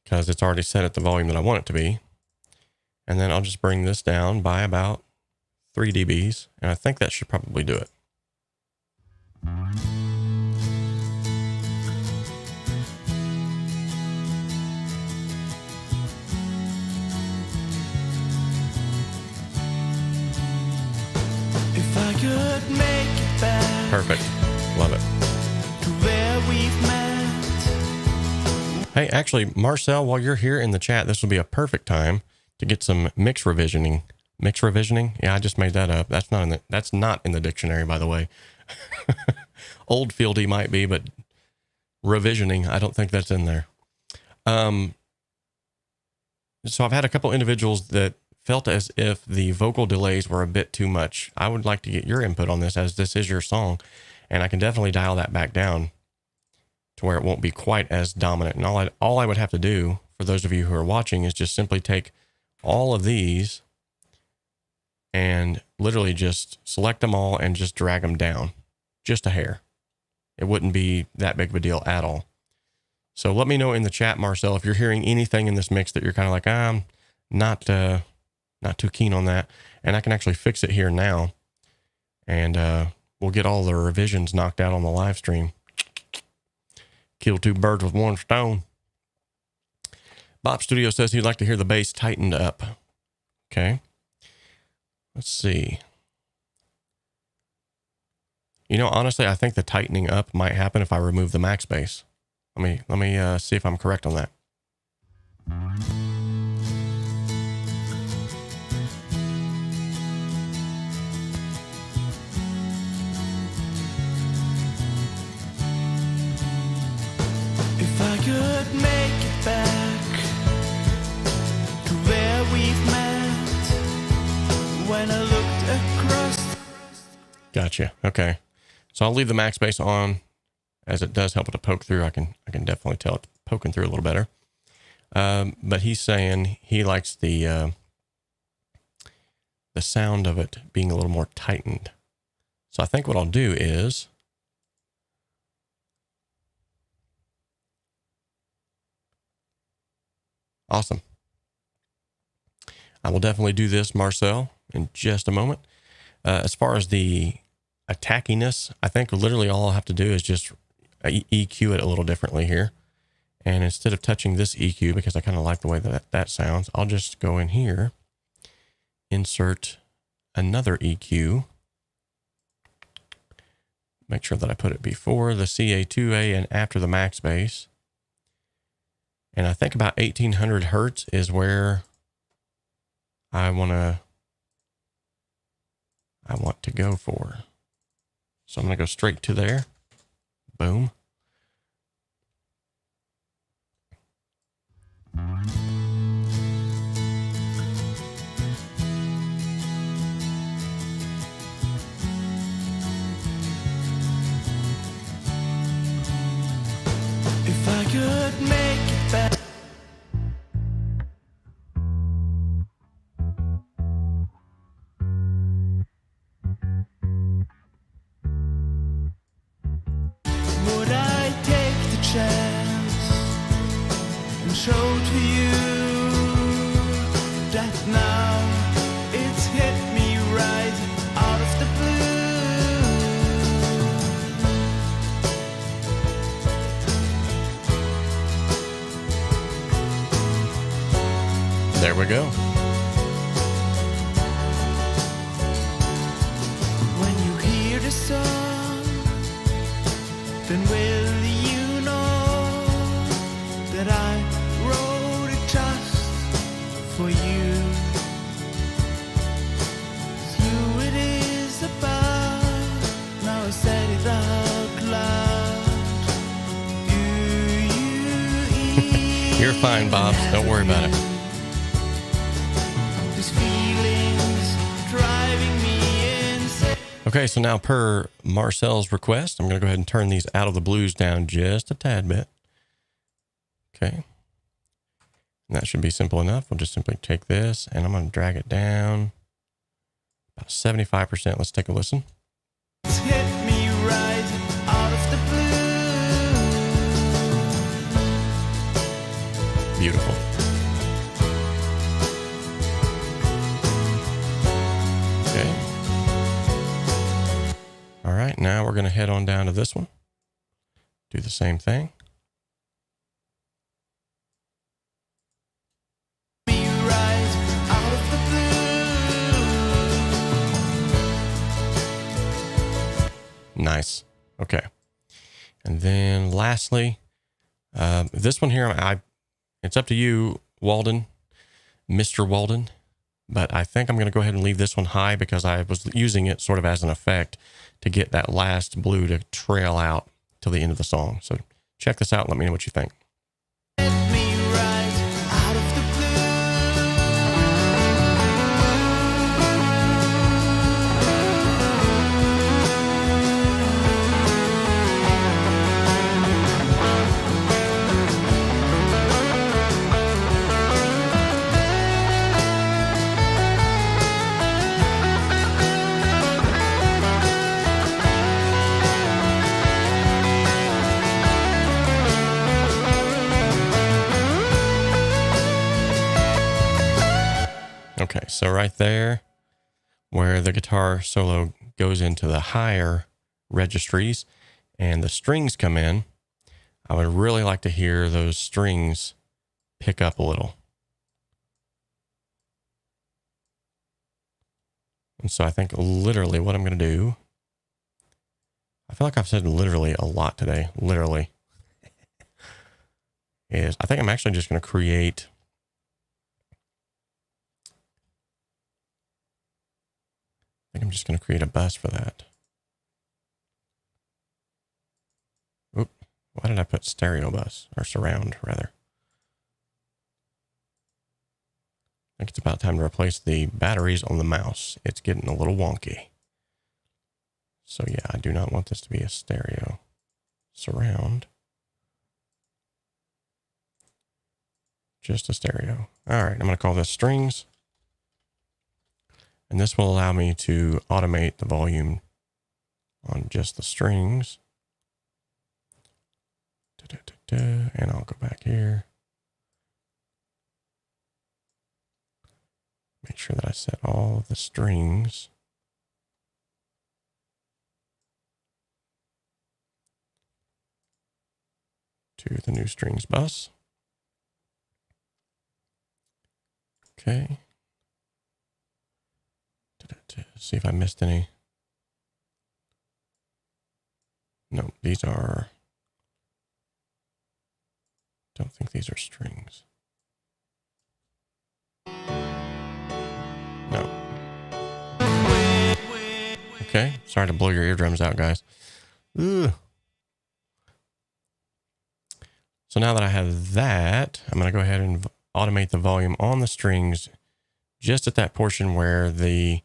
because it's already set at the volume that I want it to be. And then I'll just bring this down by about 3 dBs, and I think that should probably do it. If I could make it back. Perfect. Love it. To where we've met. Hey, actually, Marcel, while you're here in the chat, this will be a perfect time to get some mix revisioning. Mix revisioning? Yeah, I just made that up. That's not in the dictionary, by the way. Old fieldy might be, but revisioning, I don't think that's in there. So I've had a couple individuals that felt as if the vocal delays were a bit too much. I would like to get your input on this, as this is your song, and I can definitely dial that back down to where it won't be quite as dominant. And all I would have to do, for those of you who are watching, is just simply take all of these and literally just select them all and just drag them down just a hair. It wouldn't be that big of a deal at all. So let me know in the chat, Marcel, if you're hearing anything in this mix that you're kind of like, I'm not too keen on that. And I can actually fix it here now. And we'll get all the revisions knocked out on the live stream. Kill 2 birds with 1 stone. Bop Studio says he'd like to hear the bass tightened up. Okay. Let's see. You know, honestly, I think the tightening up might happen if I remove the max bass. Let me see if I'm correct on that. If I could make it back to where we've met, when I looked across. Gotcha. Okay. So I'll leave the max bass on, as it does help it to poke through. I can definitely tell it's poking through a little better. But he's saying he likes the sound of it being a little more tightened. So I think what I'll do is awesome. I will definitely do this, Marcel, in just a moment. As far as the attackiness, I think literally all I'll have to do is just EQ it a little differently here. And instead of touching this EQ, because I kind of like the way that sounds, I'll just go in here, insert another EQ. Make sure that I put it before the CA2A and after the max bass. And I think about 1800 hertz is where I want to go for. So I'm going to go straight to there. Boom. If I could make it back. Would I take the chance and show to you that now it's hit me right out of the blue? There we go. When you hear the song, then will you know that I wrote it just for you? It's you it is about. Now I said it out loud. Do you You're fine, Bobs. Don't worry about it. These feelings driving me insane. Okay, so now per Marcel's request, I'm going to go ahead and turn these out of the blues down just a tad bit. Okay. And that should be simple enough. We'll just simply take this and I'm going to drag it down About 75%. Let's take a listen. It's hit me right out of the blue. Beautiful. Okay. All right, now we're going to head on down to this one. Do the same thing. Me right out of the blue. Nice. Okay. And then lastly, this one here, it's up to you, Walden, Mr. Walden, but I think I'm going to go ahead and leave this one high because I was using it sort of as an effect to get that last blue to trail out till the end of the song. So check this out and let me know what you think. Hit me right out of the Okay, so right there where the guitar solo goes into the higher registries and the strings come in, I would really like to hear those strings pick up a little. And so I think literally what I'm going to do, I feel like I've said literally a lot today, literally, is I think I'm actually just going to create a bus for that. Oop, why did I put stereo bus or surround rather? I think it's about time to replace the batteries on the mouse. It's getting a little wonky. So yeah, I do not want this to be a stereo surround. Just a stereo. All right, I'm going to call this strings. And this will allow me to automate the volume on just the strings. And I'll go back here. Make sure that I set all of the strings to the new strings bus. Okay. See if I missed any. No, these are, don't think these are strings. No. Okay, sorry to blow your eardrums out, guys. Ugh. So now that I have that, I'm going to go ahead and automate the volume on the strings just at that portion where the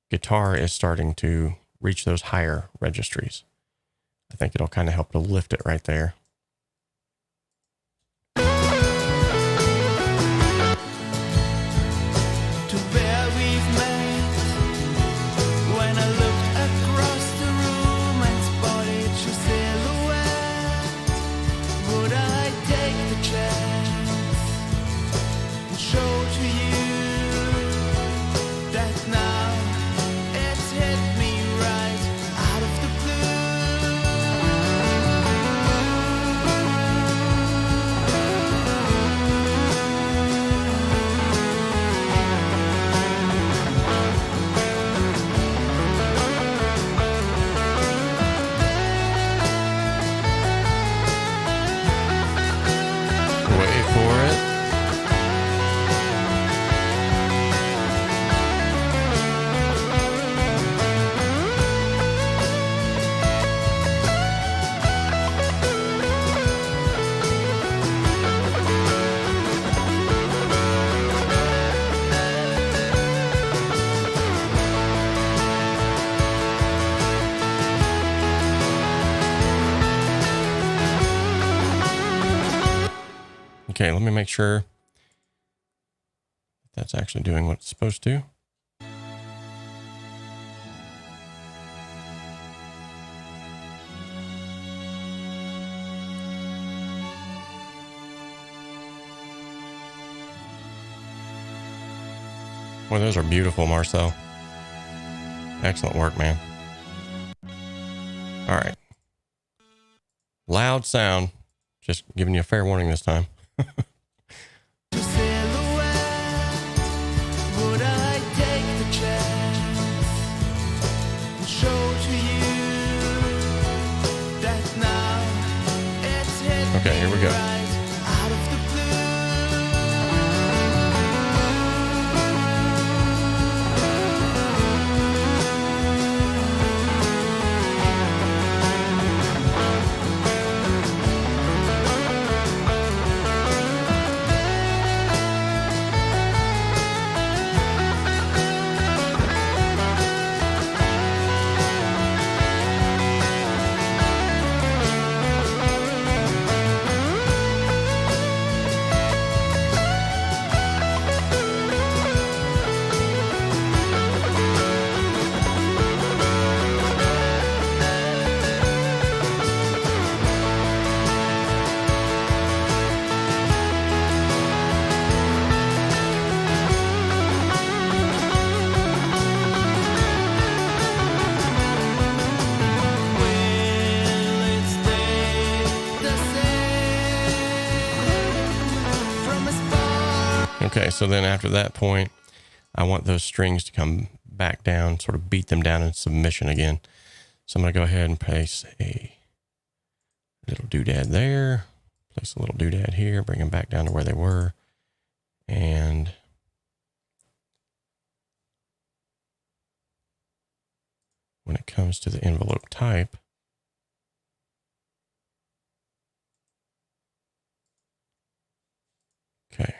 guitar is starting to reach those higher registries. I think it'll kind of help to lift it right there. To where we've met. When I looked across the room and spotted your silhouette, would I take the chance and show to you that now it's hit me right out of the Wait for it. Okay, let me make sure that's actually doing what it's supposed to. Well, those are beautiful, Marcel. Excellent work, man. All right. Loud sound. Just giving you a fair warning this time. Okay, here we go. Okay, so then after that point, I want those strings to come back down, sort of beat them down in submission again. So I'm going to go ahead and place a little doodad there, place a little doodad here, bring them back down to where they were. And when it comes to the envelope type, okay.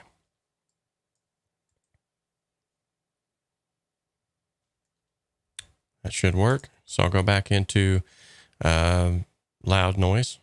That should work. So I'll go back into loud noise.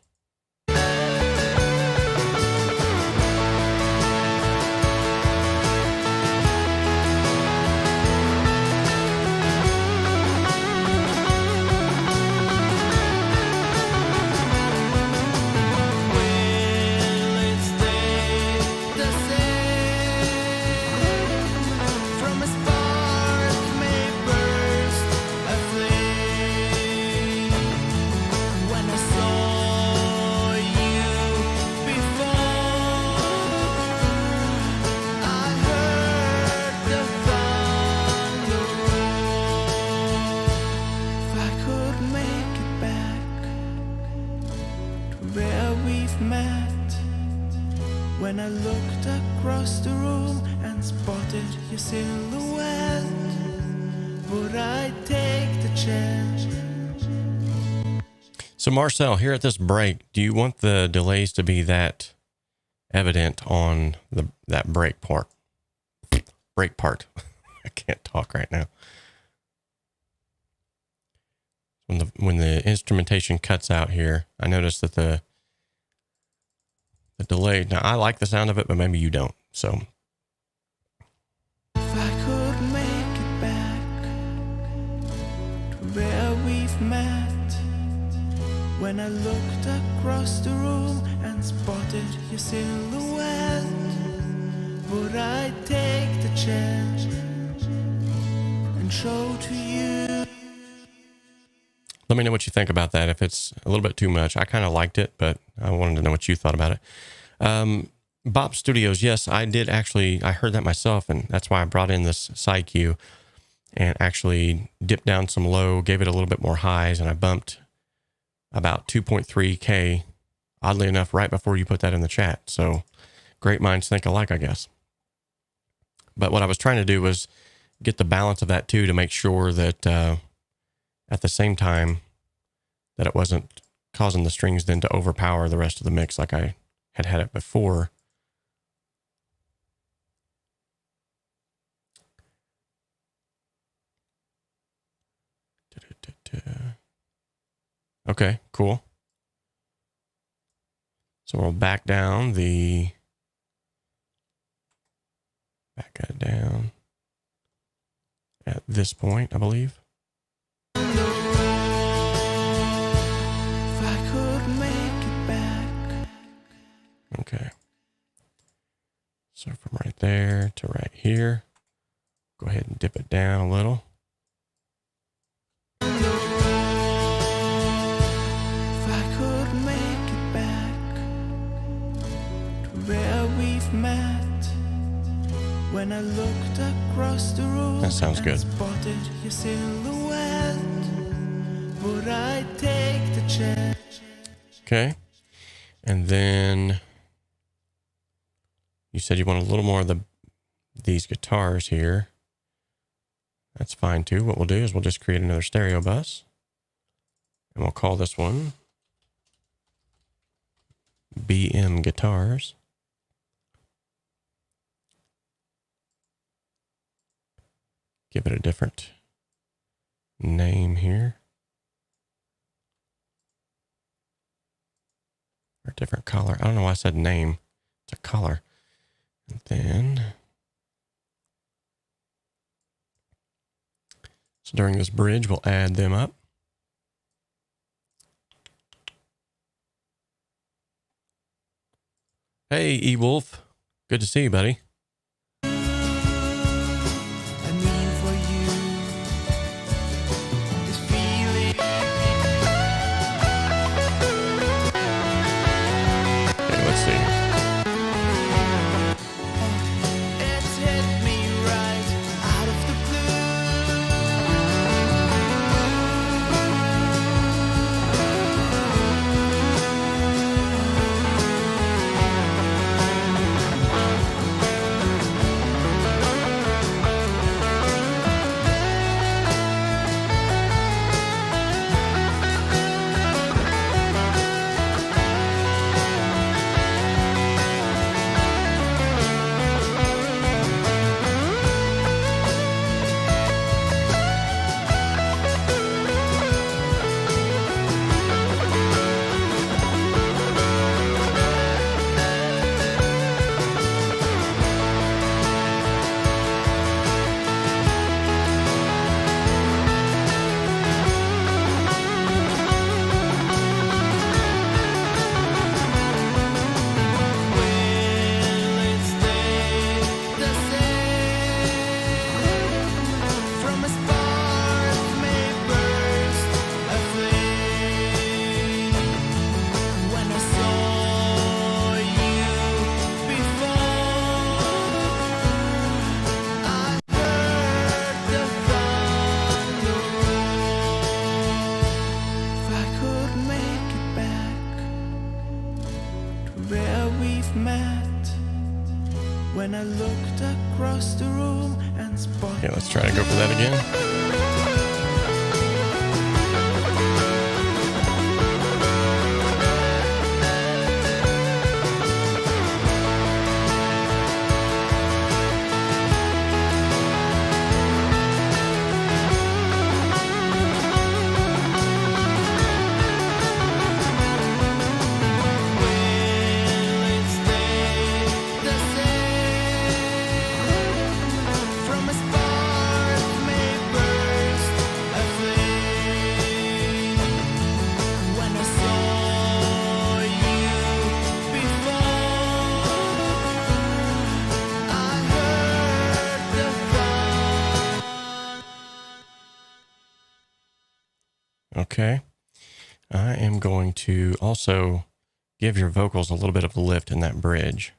When I looked across the room and spotted your silhouette, would I take the chance? So Marcel, here at this break, do you want the delays to be that evident on that break part? Break part. I can't talk right now. When the instrumentation cuts out here, I noticed that the delay. Now I like the sound of it, but maybe you don't. So if I could make it back to where we've met, when I looked across the room and spotted your silhouette, would I take the chance and show to you? Let me know what you think about that. If it's a little bit too much, I kind of liked it, but I wanted to know what you thought about it. Bop Studios, yes, I did actually, I heard that myself, and that's why I brought in this side cue and actually dipped down some low, gave it a little bit more highs, and I bumped about 2.3K, oddly enough, right before you put that in the chat. So great minds think alike, I guess. But what I was trying to do was get the balance of that too, to make sure that at the same time that it wasn't causing the strings then to overpower the rest of the mix like I had it before. Okay, cool. So we'll back it down at this point, I believe. Okay. So from right there to right here, Go ahead and dip it down a little. If I could make it back to where we've met, when I looked across the room, that sounds good. And spotted your silhouette, would I take the chance? Okay. And then you said you want a little more of these guitars here. That's fine too. What we'll do is we'll just create another stereo bus, and we'll call this one BM Guitars. Give it a different name here. Or a different color. I don't know why I said name. It's a color. And then, so during this bridge, we'll add them up. Hey, E-Wolf. Good to see you, buddy. When I looked across the room and spotted. Okay, let's try to go for that again. Okay. I am going to also give your vocals a little bit of a lift in that bridge.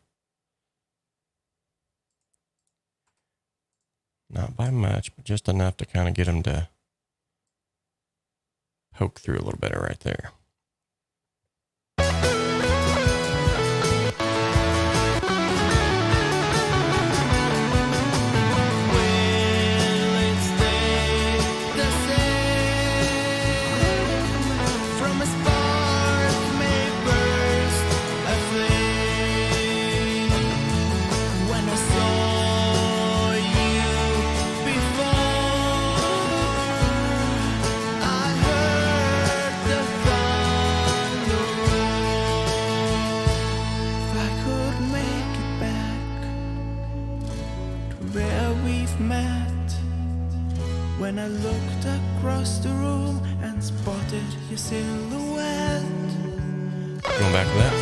Not by much, but just enough to kind of get them to poke through a little better right there. When I looked across the room and spotted your silhouette. Going back to that.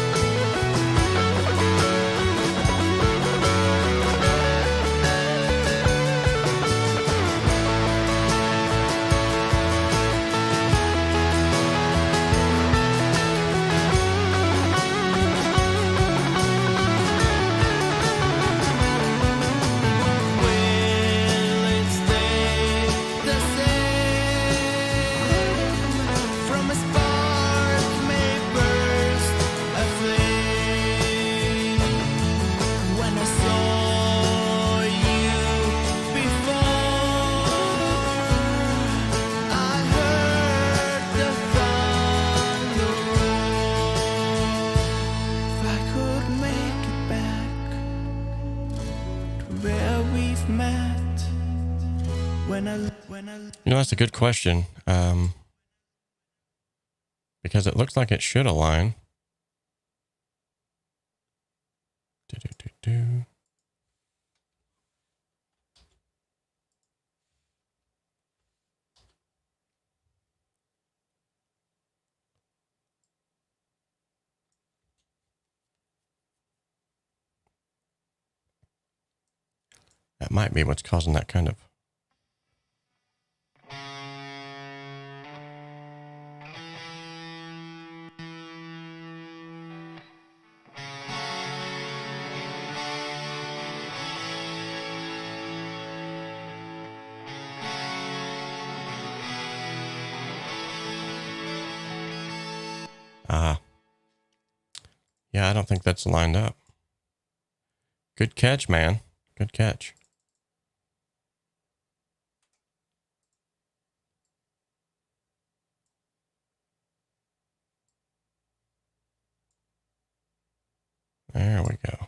You know, that's a good question. Because it looks like it should align. Do. That might be what's causing that kind of. Yeah, I don't think that's lined up. Good catch, man. Good catch. There we go.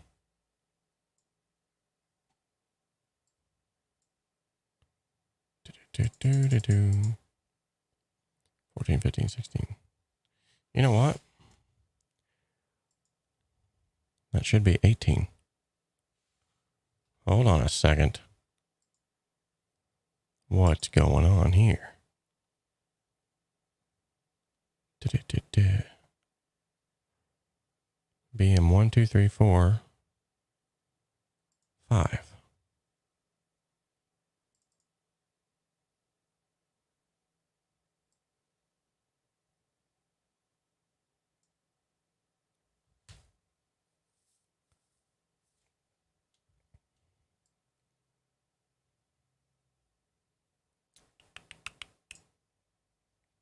Do. 14, 15, 16. You know what? That should be 18. Hold on a second. What's going on here? BM 1, 2, 3, 4, 5.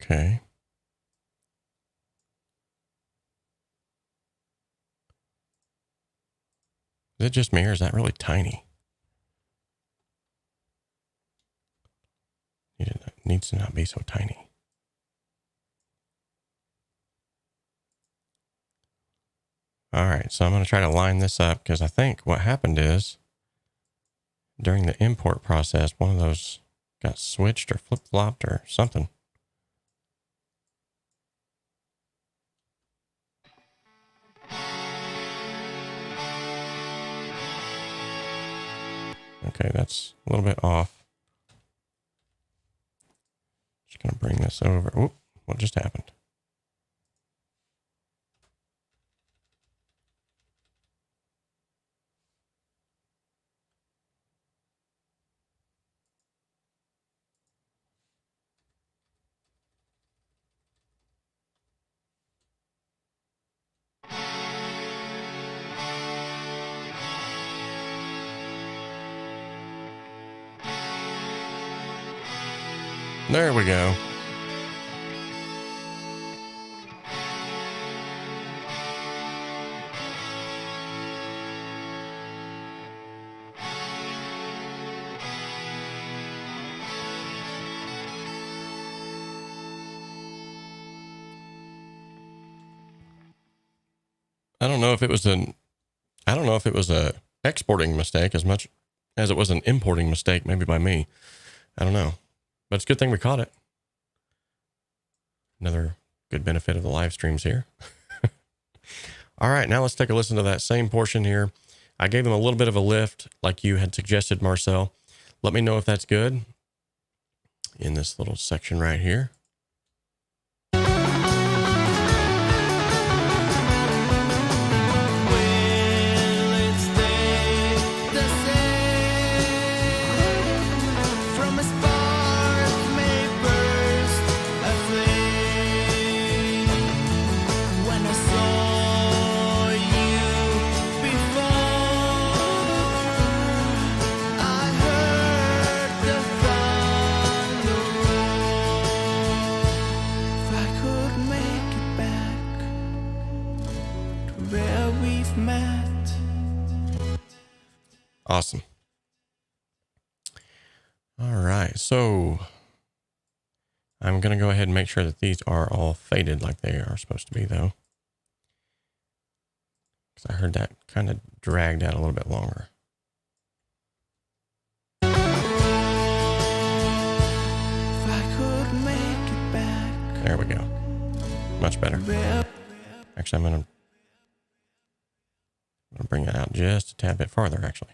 Okay. Is it just me or is that really tiny? It needs to not be so tiny. All right, so I'm going to try to line this up because I think what happened is during the import process, one of those got switched or flip-flopped or something. Okay, that's a little bit off. Just going to bring this over. Oop, what just happened? There we go. I don't know if it was a exporting mistake as much as it was an importing mistake, maybe by me. I don't know. But it's a good thing we caught it. Another good benefit of the live streams here. All right, now let's take a listen to that same portion here. I gave him a little bit of a lift like you had suggested, Marcel. Let me know if that's good in this little section right here. Awesome. All right, so I'm going to go ahead and make sure that these are all faded like they are supposed to be, though. Because I heard that kind of dragged out a little bit longer. There we go. Much better. Actually, I'm going to bring it out just a tad bit farther, actually.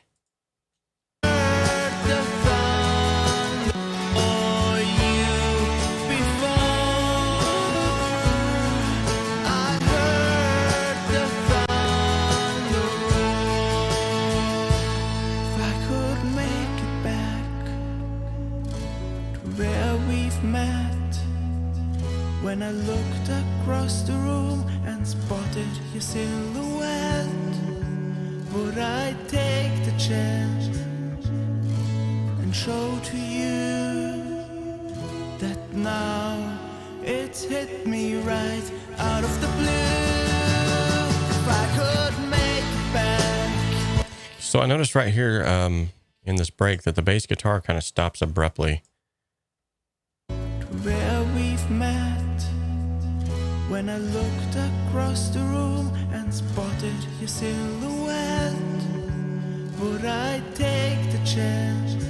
When I looked across the room and spotted your silhouette, would I take the chance and show to you that now it's hit me right out of the blue? If I could make it back. So I noticed right here in this break that the bass guitar kind of stops abruptly. Where we've met. When I looked across the room and spotted your silhouette, would I take the chance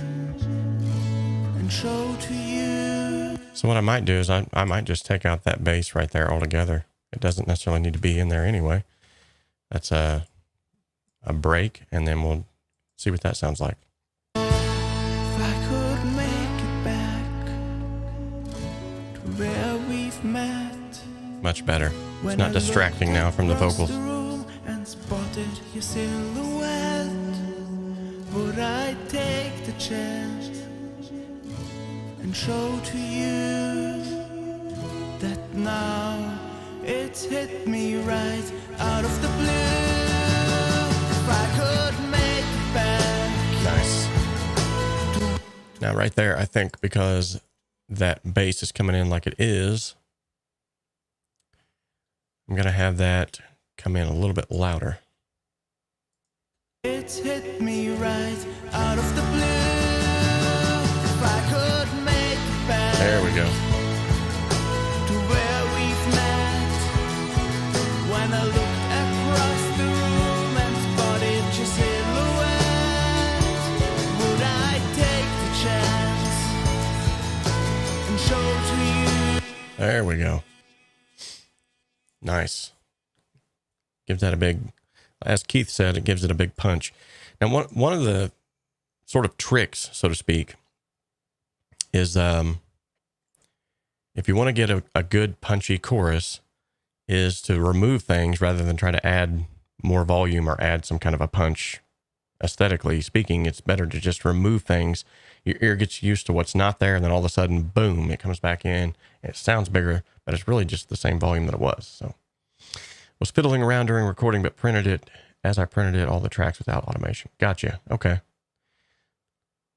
and show to you? So what I might do is I might just take out that bass right there altogether. It doesn't necessarily need to be in there anyway. That's a break, and then we'll see what that sounds like. If I could make it back to where we've met. Much better. It's not distracting now from the vocals. And spotted your silhouette, would I take the chance and show to you that now it's hit me right out of the blue? If I could make it back. Nice. Now right there, I think because that bass is coming in like it is, I'm going to have that come in a little bit louder. It's hit me right out of the blue. If I could make it back. There we go. To where we've met. When I looked across the room and spotted your silhouette, would I take the chance and show to you? There we go. Nice. Gives that a big, as Keith said, it gives it a big punch. Now, one of the sort of tricks, so to speak, is if you want to get a good punchy chorus, is to remove things rather than try to add more volume or add some kind of a punch. Aesthetically speaking, it's better to just remove things. Your ear gets used to what's not there, and then all of a sudden, boom, it comes back in. It sounds bigger, but it's really just the same volume that it was. So was fiddling around during recording, but printed it as I printed it, all the tracks without automation. Gotcha. Okay.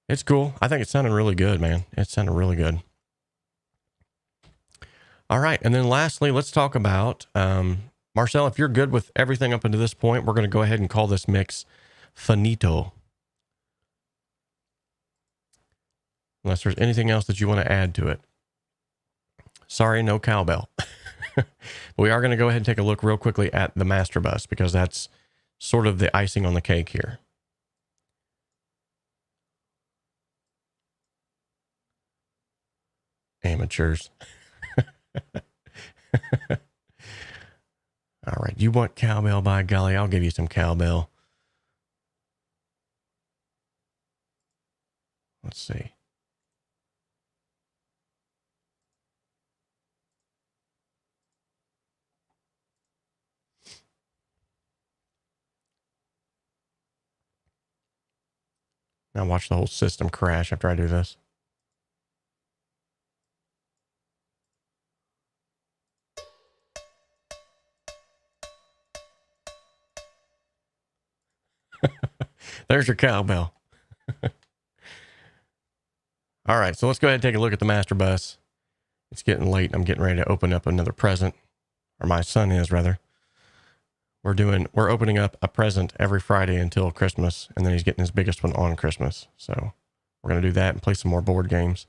It's cool. I think it sounded really good, man. It sounded really good. All right. And then lastly, let's talk about, Marcel, if you're good with everything up until this point, we're going to go ahead and call this mix finito. Unless there's anything else that you want to add to it. Sorry, no cowbell. But we are going to go ahead and take a look real quickly at the master bus, because that's sort of the icing on the cake here. Amateurs. All right, you want cowbell? By golly, I'll give you some cowbell. Let's see. Now watch the whole system crash after I do this. There's your cowbell. All right, so let's go ahead and take a look at the master bus. It's getting late. I'm getting ready to open up another present, or my son is rather. We're opening up a present every Friday until Christmas, and then he's getting his biggest one on Christmas. So we're going to do that and play some more board games.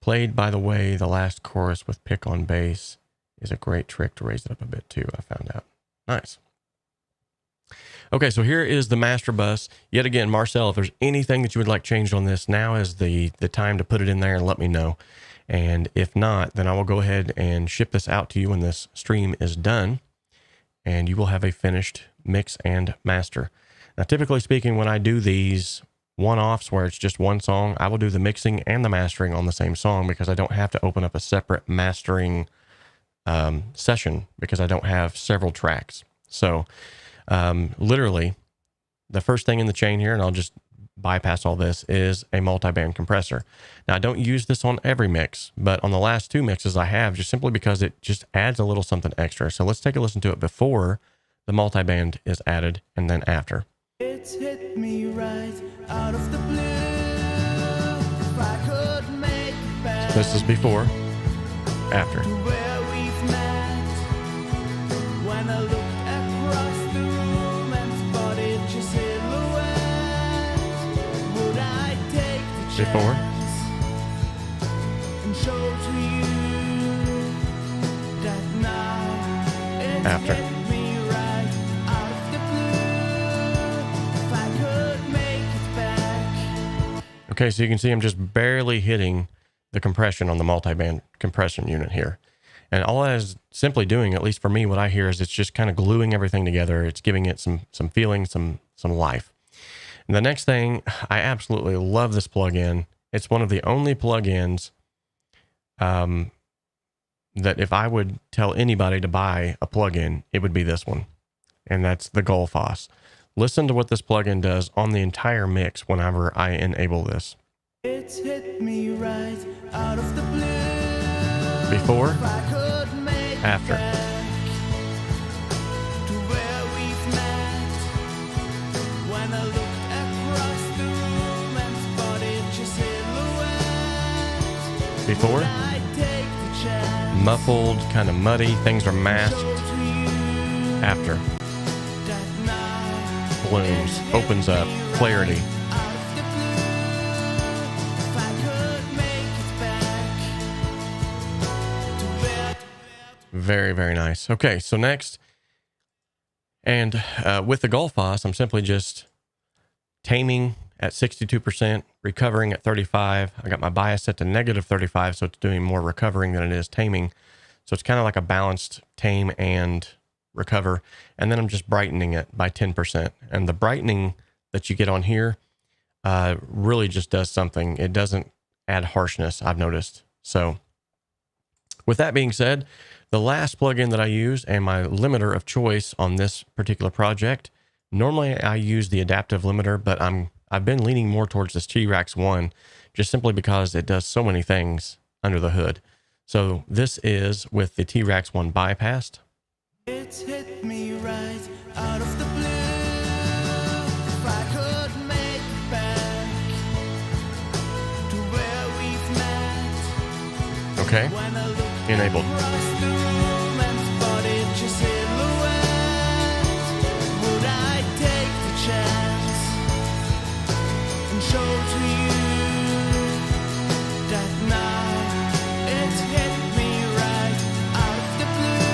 Played, by the way, the last chorus with pick on bass is a great trick to raise it up a bit too, I found out. Nice. Okay, so here is the master bus. Yet again, Marcel, if there's anything that you would like changed on this, now is the time to put it in there and let me know. And if not, then I will go ahead and ship this out to you when this stream is done, and you will have a finished mix and master. Now, typically speaking, when I do these one-offs where it's just one song, I will do the mixing and the mastering on the same song, because I don't have to open up a separate mastering session, because I don't have several tracks. So literally the first thing in the chain here, and I'll just bypass all this, is a multi-band compressor. Now, I don't use this on every mix, but on the last two mixes I have, just simply because it just adds a little something extra. So let's take a listen to it before the multi-band is added, and then after. It's hit me right out of the blue. If I could make it back. So this is before, after. To where we've met. When I looked across the room and spotted your silhouette, would I take the chance Before, and show to you that now it's after. hit me right out of the blue. If I could make it back. Okay, so you can see I'm just barely hitting the compression on the multi-band compression unit here. And all that is simply doing, at least for me, what I hear is it's just kind of gluing everything together. It's giving it some feeling, some life. And the next thing, I absolutely love this plugin. It's one of the only plugins that if I would tell anybody to buy a plugin, it would be this one. And that's the Gullfoss. Listen to what this plugin does on the entire mix whenever I enable this. It's hit me right out of the blue. Before, If I could make it after. back to where we've met. When I looked across the room and spotted your silhouette, Before, would I take the chance muffled, kind of muddy, things are masked. to you After, that now blooms, opens up, clarity. out of the blue. If I could make it back to where. Very, very nice. Okay, so next, and with the Gullfoss, I'm simply just taming at 62%, recovering at 35. I got my bias set to negative 35, so it's doing more recovering than it is taming. So it's kind of like a balanced tame and recover. And then I'm just brightening it by 10%. And the brightening that you get on here really just does something. It doesn't add harshness, I've noticed. So with that being said, the last plugin that I use and my limiter of choice on this particular project, normally I use the adaptive limiter, but I've been leaning more towards this T-Rex 1 just simply because it does so many things under the hood. So this is with the T-Rex 1 bypassed. It's hit me right out of the blue. If I could make it back to where we've met. Okay, When I looked enabled. across the room and spotted your silhouette, would I take the chance and show to you that now it's hit me right out of the blue.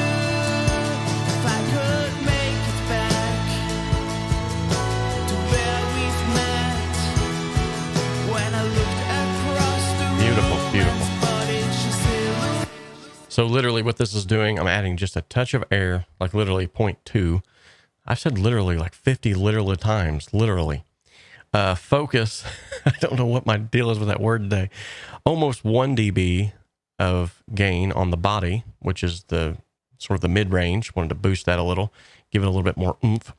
If I could make it back to where we've met. When I looked across the room Beautiful, beautiful. and spotted your silhouette. So literally what this is doing, I'm adding just a touch of air, like literally 0.2. I've said literally like 50 literal times, literally. Focus, I don't know what my deal is with that word today. Almost 1 dB of gain on the body, which is the sort of the mid-range. Wanted to boost that a little, give it a little bit more oomph.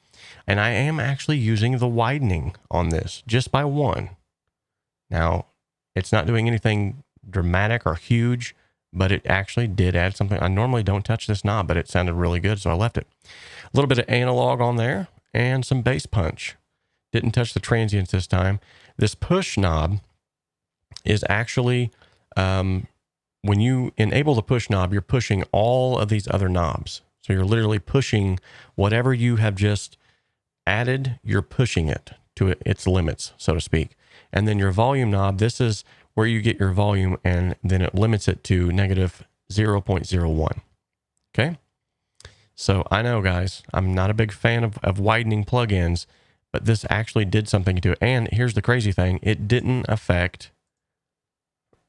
And I am actually using the widening on this just by 1. Now, it's not doing anything dramatic or huge, but it actually did add something. I normally don't touch this knob, but it sounded really good, so I left it. A little bit of analog on there and some bass punch. Didn't touch the transients this time. This push knob is actually, when you enable the push knob, you're pushing all of these other knobs. So you're literally pushing whatever you have just added, you're pushing it to its limits, so to speak. And then your volume knob, this is where you get your volume, and then it limits it to negative 0.01. Okay? So I know, guys, I'm not a big fan of widening plugins, but this actually did something to it. And here's the crazy thing. It didn't affect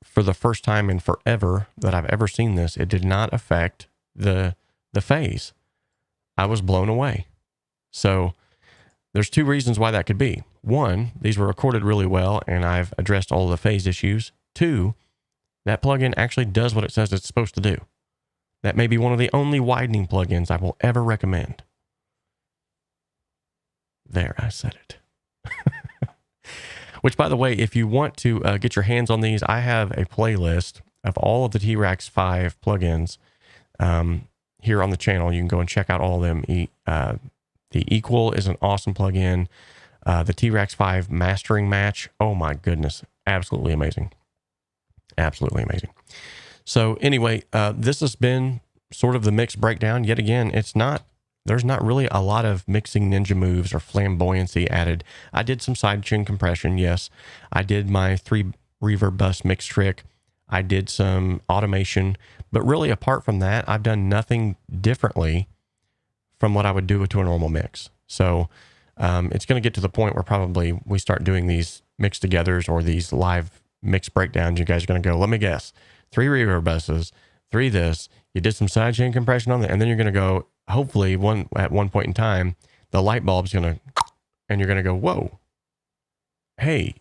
for the first time in forever that I've ever seen this, it did not affect the phase. I was blown away. So there's two reasons why that could be. One, these were recorded really well and I've addressed all the phase issues. Two, that plugin actually does what it says it's supposed to do. That may be one of the only widening plugins I will ever recommend. There, I said it. Which, by the way, if you want to get your hands on these, I have a playlist of all of the T-Rex 5 plugins here on the channel. You can go and check out all of them. The Equal is an awesome plugin. The T-Rex 5 Mastering Match, oh my goodness, absolutely amazing. Absolutely amazing. So anyway, this has been sort of the mix breakdown. Yet again, there's not really a lot of mixing ninja moves or flamboyancy added. I did some sidechain compression, yes. I did my 3 reverb bus mix trick. I did some automation, but really apart from that, I've done nothing differently from what I would do to a normal mix. So it's going to get to the point where probably we start doing these mix togethers or these live mix breakdowns. You guys are going to go, let me guess, 3 reverb buses, 3 this, you did some sidechain compression on that, and then you're going to go, hopefully at one point in time, the light bulb's going to, and you're going to go, whoa, hey,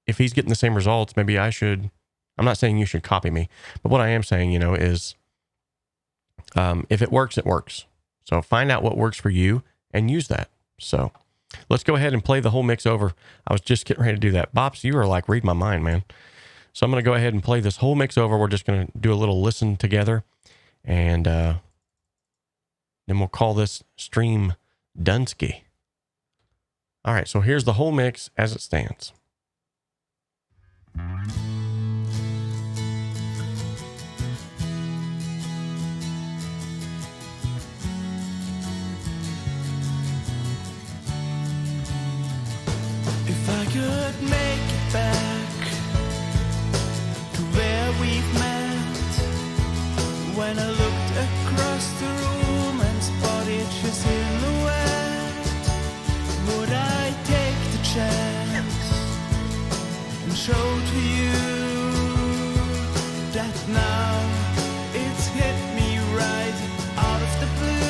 if he's getting the same results, maybe I should, I'm not saying you should copy me, but what I am saying, is if it works, it works. So find out what works for you and use that. So let's go ahead and play the whole mix over. I was just getting ready to do that. Bops, you are like, read my mind, man. So I'm going to go ahead and play this whole mix over. We're just going to do a little listen together, and then we'll call this stream Dunsky. All right, so here's the whole mix as it stands. If I could make it back to where we've met, when I looked across the room and spotted your silhouette, would I take the chance and show to you that now it's hit me right out of the blue?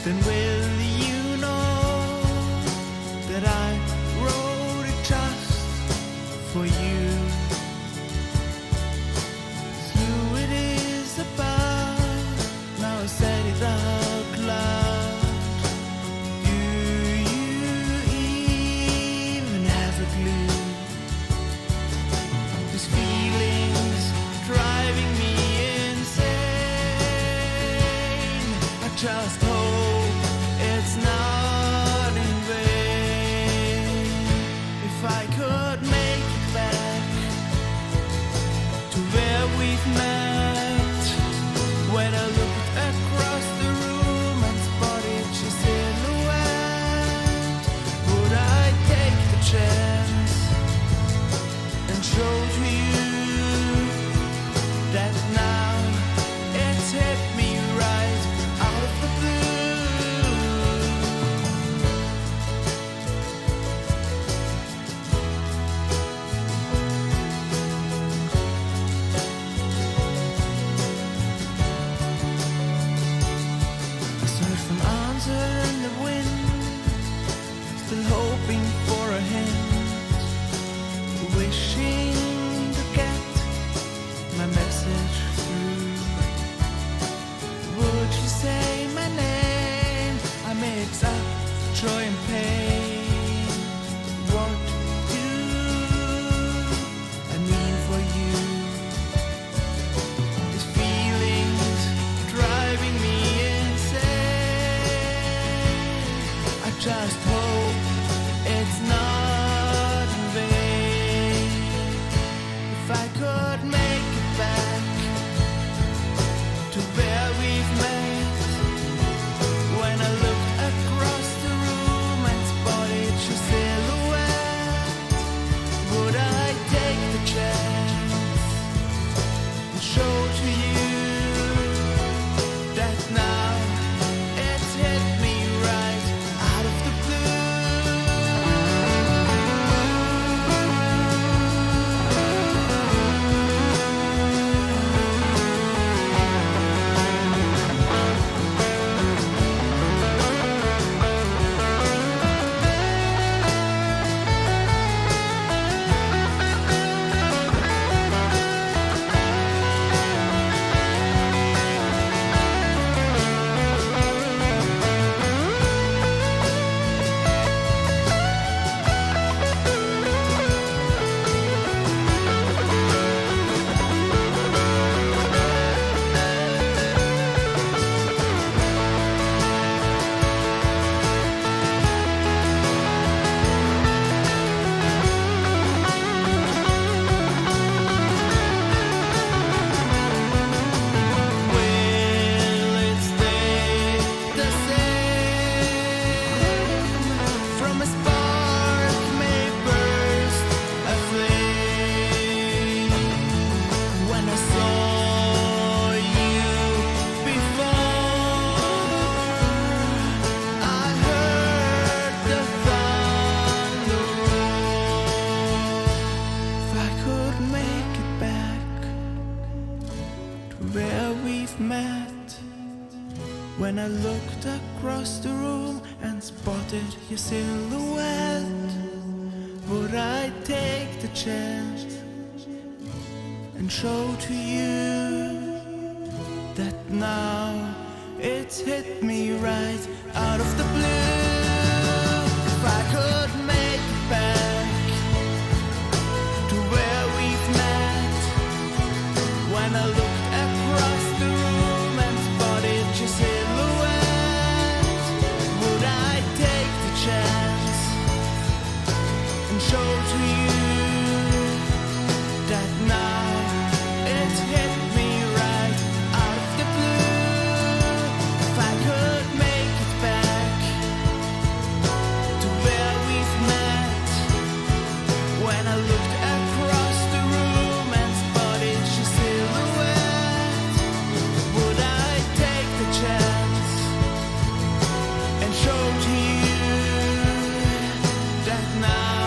Then will you know that I wrote it just for you? It's you it is about, now I said it out loud. Do you even have a clue? These feelings driving me insane. I just hope it's not in vain. If I could make it back to where we've met, when I looked across the room and spotted your silhouette, would I take the chance and show to you that now it's hit me right out of the blue? I searched for an answer in the wind, still hoping for a hint, wishing to get my message through. Would you say my name? I mix up joy and pain. What do I mean for you? These feelings driving me insane. I just hope it's not in vain. If I could make it back to where we've met, when I looked across the room and spotted your silhouette, when I looked across the room and spotted your silhouette. Would I take the chance and show to you that now it's hit me right out of the blue? If I could make it back to where we've met, when I looked across the room and spotted your silhouette, would I take the chance and show to you that now it's hit me right out of the blue? If I could make it back to where we've met, when I looked across the room and spotted your silhouette, would I take the chance and show to you that now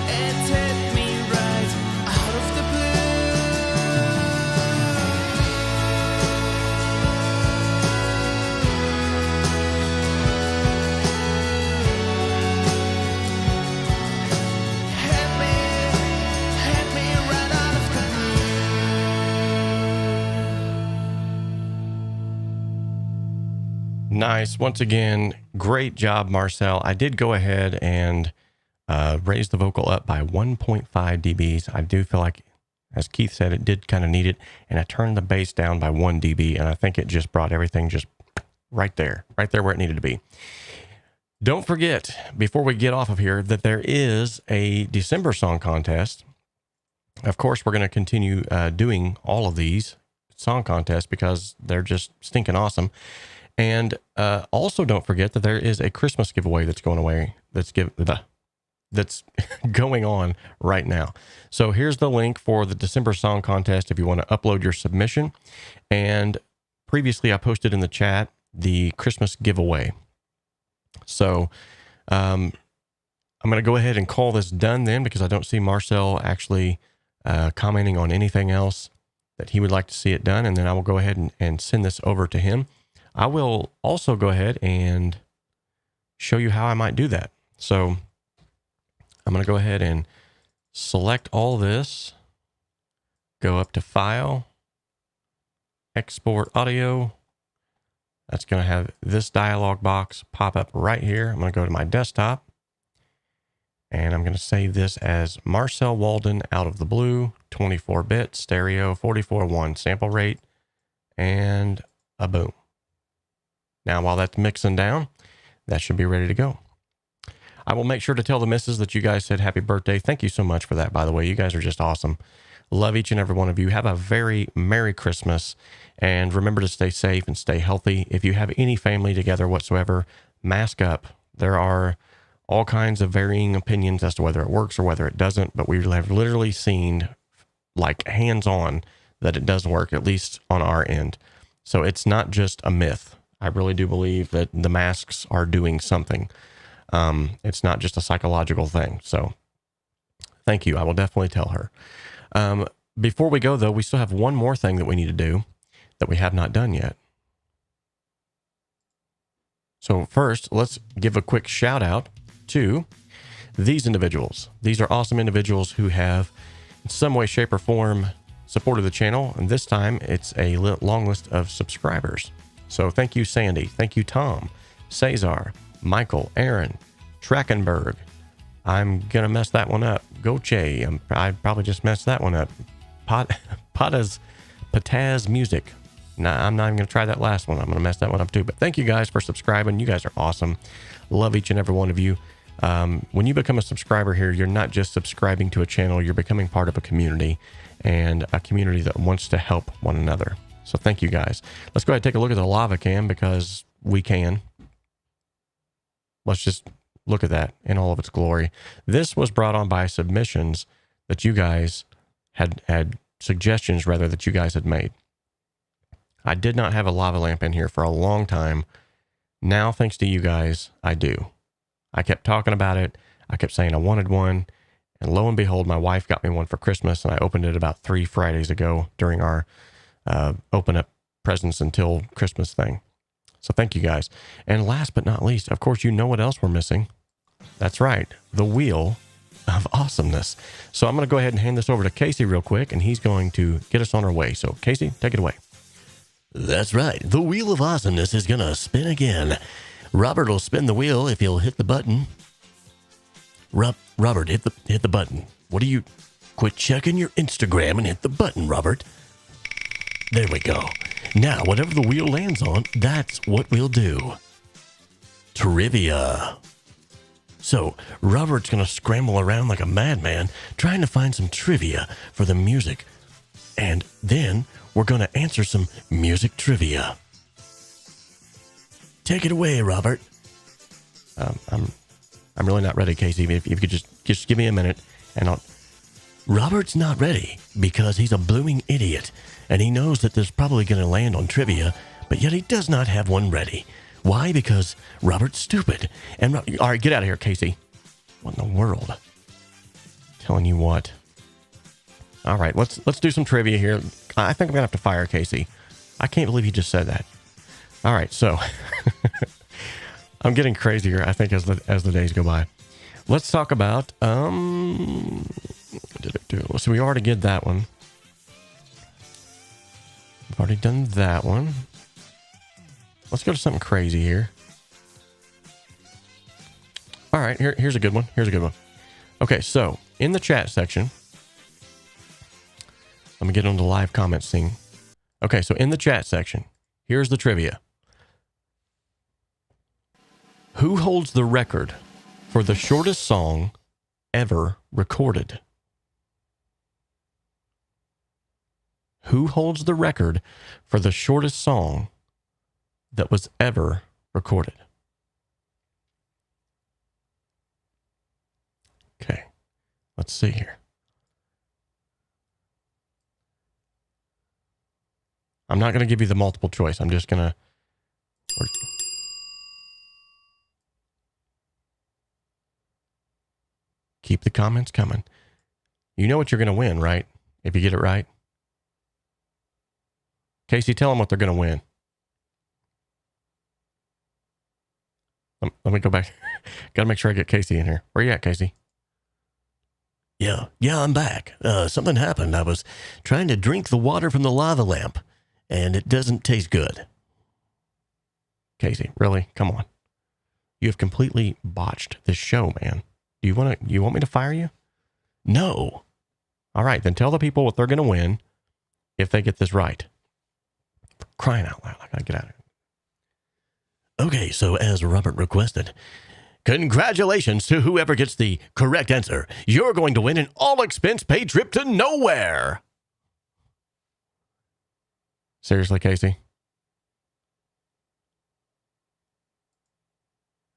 it's hit me right out of the blue? Hit me right out of the blue. Nice. Once again, great job, Marcel. I did go ahead and raise the vocal up by 1.5 dBs. I do feel like, as Keith said, it did kind of need it. And I turned the bass down by 1 dB, and I think it just brought everything just right there where it needed to be. Don't forget, before we get off of here, that there is a December song contest. Of course, we're going to continue doing all of these song contests because they're just stinking awesome. And also don't forget that there is a Christmas giveaway that's going away. That's going on right now. So here's the link for the December song contest if you want to upload your submission. And previously I posted in the chat the Christmas giveaway. So I'm going to go ahead and call this done then, because I don't see Marcel actually commenting on anything else that he would like to see it done. And then I will go ahead and send this over to him. I will also go ahead and show you how I might do that. So I'm going to go ahead and select all this, go up to File, Export Audio. That's going to have this dialog box pop up right here. I'm going to go to my desktop, and I'm going to save this as Marcel Walden Out of the Blue, 24-bit, stereo, 44.1 sample rate, and a boom. Now, while that's mixing down, that should be ready to go. I will make sure to tell the missus that you guys said happy birthday. Thank you so much for that, by the way. You guys are just awesome. Love each and every one of you. Have a very Merry Christmas, and remember to stay safe and stay healthy. If you have any family together whatsoever, mask up. There are all kinds of varying opinions as to whether it works or whether it doesn't, but we have literally seen, like, hands-on that it does work, at least on our end. So it's not just a myth. I really do believe that the masks are doing something. It's not just a psychological thing. So thank you. I will definitely tell her. Before we go, though, we still have one more thing that we need to do that we have not done yet. So first, let's give a quick shout out to these individuals. These are awesome individuals who have, in some way, shape, or form, supported the channel. And this time, it's a long list of subscribers. So thank you, Sandy. Thank you, Tom, Cesar, Michael, Aaron, Trackenberg. I'm going to mess that one up. Goche. I probably just messed that one up. Pataz Music. Nah, I'm not even going to try that last one. I'm going to mess that one up too. But thank you guys for subscribing. You guys are awesome. Love each and every one of you. When you become a subscriber here, you're not just subscribing to a channel. You're becoming part of a community, and a community that wants to help one another. So thank you guys. Let's go ahead and take a look at the lava cam because we can. Let's just look at that in all of its glory. This was brought on by submissions that you guys had suggestions, rather, that you guys had made. I did not have a lava lamp in here for a long time. Now, thanks to you guys, I do. I kept talking about it. I kept saying I wanted one. And lo and behold, my wife got me one for Christmas, and I opened it about 3 Fridays ago during our open up presents until Christmas thing. So thank you guys. And last but not least, of course, you know what else we're missing. That's right, the Wheel of Awesomeness. So I'm going to go ahead and hand this over to Casey real quick, and he's going to get us on our way. So Casey, take it away. That's right. The Wheel of Awesomeness is going to spin again. Robert will spin the wheel if he'll hit the button. Robert, hit the button. What do you... Quit checking your Instagram and hit the button, Robert. There we go. Now, whatever the wheel lands on, that's what we'll do. Trivia. So, Robert's going to scramble around like a madman trying to find some trivia for the music. And then we're going to answer some music trivia. Take it away, Robert. I'm really not ready, Casey. If you could just give me a minute, and I'll... Robert's not ready because he's a blooming idiot, and he knows that there's probably going to land on trivia, but yet he does not have one ready. Why? Because Robert's stupid. And all right, get out of here, Casey. What in the world? Telling you what. All right, let's do some trivia here. I think I'm gonna have to fire Casey. I can't believe he just said that. All right, so I'm getting crazier, I think, as the days go by. Let's talk about so we already did that one. We've already done that one. Let's go to something crazy here. All right, here's a good one. Okay, so in the chat section, let me get on the live comments thing. Okay, so in the chat section, here's the trivia. Who holds the record for the shortest song ever recorded? Who holds the record for the shortest song that was ever recorded? Okay, let's see here. I'm not going to give you the multiple choice. I'm just going to... Keep the comments coming. You know what you're going to win, right? If you get it right. Casey, tell them what they're going to win. Let me go back. Got to make sure I get Casey in here. Where you at, Casey? Yeah, I'm back. Something happened. I was trying to drink the water from the lava lamp, and it doesn't taste good. Casey, really? Come on. You have completely botched this show, man. Do you want me to fire you? No. All right, then tell the people what they're going to win if they get this right. For crying out loud, I gotta get out of here. Okay, so as Robert requested, congratulations to whoever gets the correct answer. You're going to win an all-expense-paid trip to nowhere. Seriously, Casey?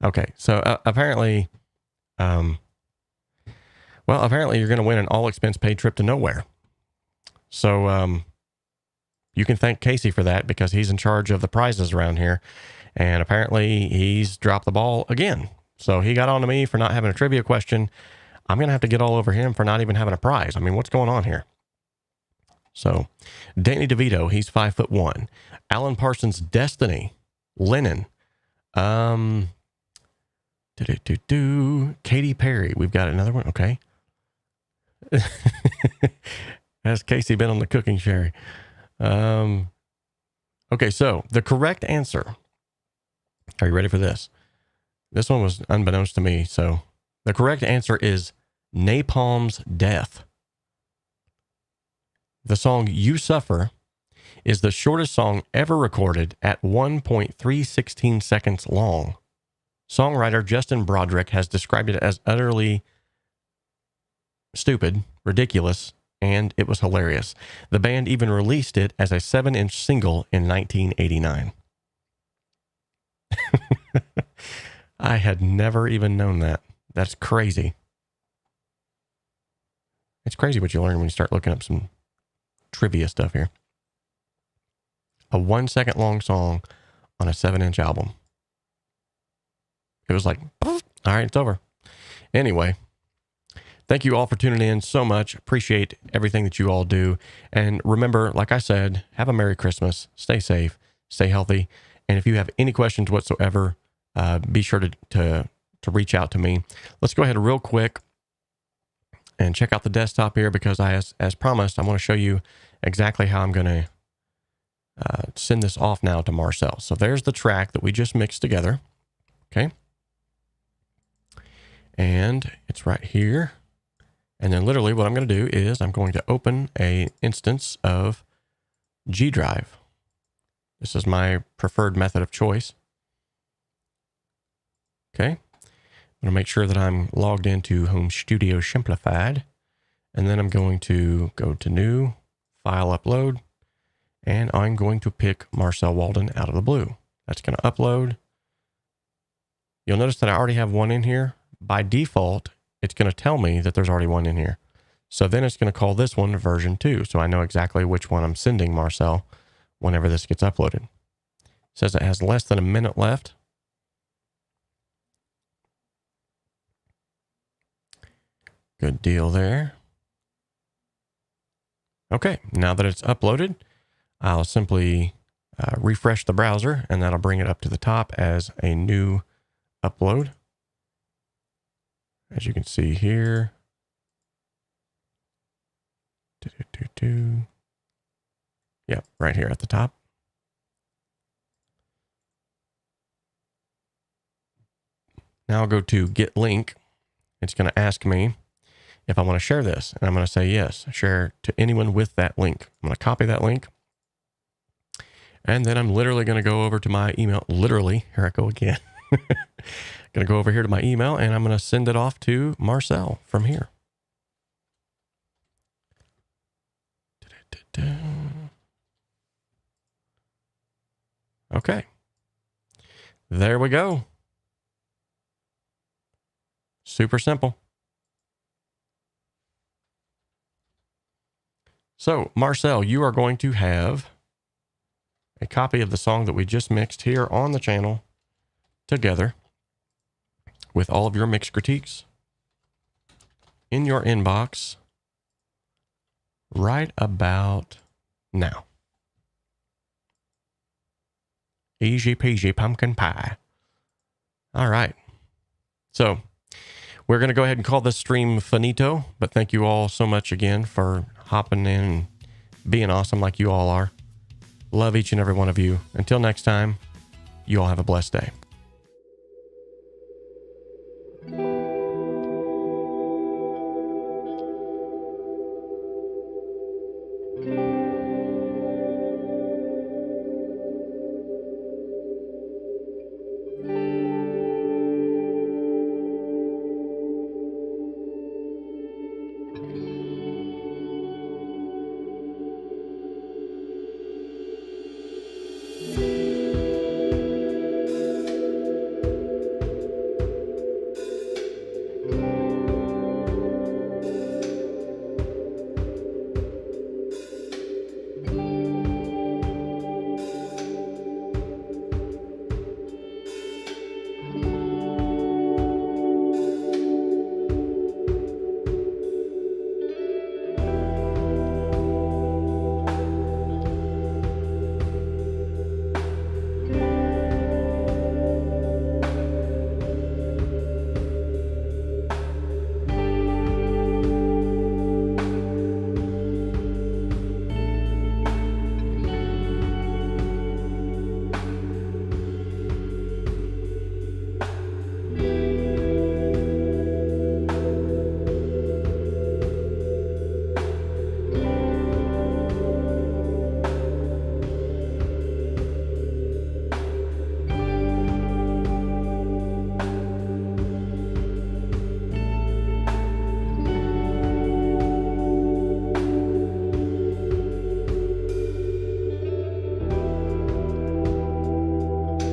Okay, so apparently you're going to win an all-expense-paid trip to nowhere. So you can thank Casey for that because he's in charge of the prizes around here. And apparently he's dropped the ball again. So he got on to me for not having a trivia question. I'm going to have to get all over him for not even having a prize. I mean, what's going on here? So Danny DeVito, he's 5'1". Alan Parsons, Destiny, Lennon, Katy Perry. We've got another one. Okay. Has Casey been on the cooking sherry? Okay, so the correct answer. Are you ready for this? This one was unbeknownst to me. So the correct answer is Napalm's Death. The song You Suffer is the shortest song ever recorded at 1.316 seconds long. Songwriter Justin Broderick has described it as utterly stupid, ridiculous, and it was hilarious. The band even released it as a 7-inch single in 1989. I had never even known that. That's crazy. It's crazy what you learn when you start looking up some trivia stuff here. A 1 second long song on a 7-inch album. It was like, all right, it's over. Anyway, thank you all for tuning in so much. Appreciate everything that you all do. And remember, like I said, have a Merry Christmas. Stay safe. Stay healthy. And if you have any questions whatsoever, be sure to reach out to me. Let's go ahead real quick and check out the desktop here, because as promised, I want to show you exactly how I'm going to send this off now to Marcel. So there's the track that we just mixed together. Okay. And it's right here. And then literally what I'm going to do is I'm going to open a instance of G Drive. This is my preferred method of choice. Okay. I'm going to make sure that I'm logged into Home Studio Simplified. And then I'm going to go to New, File Upload. And I'm going to pick Marcel Walden out of the blue. That's going to upload. You'll notice that I already have one in here. By default, it's going to tell me that there's already one in here. So then it's going to call this one version 2. So I know exactly which one I'm sending Marcel whenever this gets uploaded. It says it has less than a minute left. Good deal there. Okay, now that it's uploaded, I'll simply refresh the browser, and that'll bring it up to the top as a new upload. As you can see here. Yep, right here at the top. Now I'll go to Get Link. It's going to ask me if I want to share this. And I'm going to say yes, share to anyone with that link. I'm going to copy that link. And then I'm literally going to go over to my email. Literally, here I go again. Going to go over here to my email, and I'm going to send it off to Marcel from here. Okay. There we go. Super simple. So, Marcel, you are going to have a copy of the song that we just mixed here on the channel together with all of your mix critiques in your inbox right about now. Easy peasy pumpkin pie. All right. So we're going to go ahead and call this stream finito, but thank you all so much again for hopping in and being awesome like you all are. Love each and every one of you. Until next time, you all have a blessed day.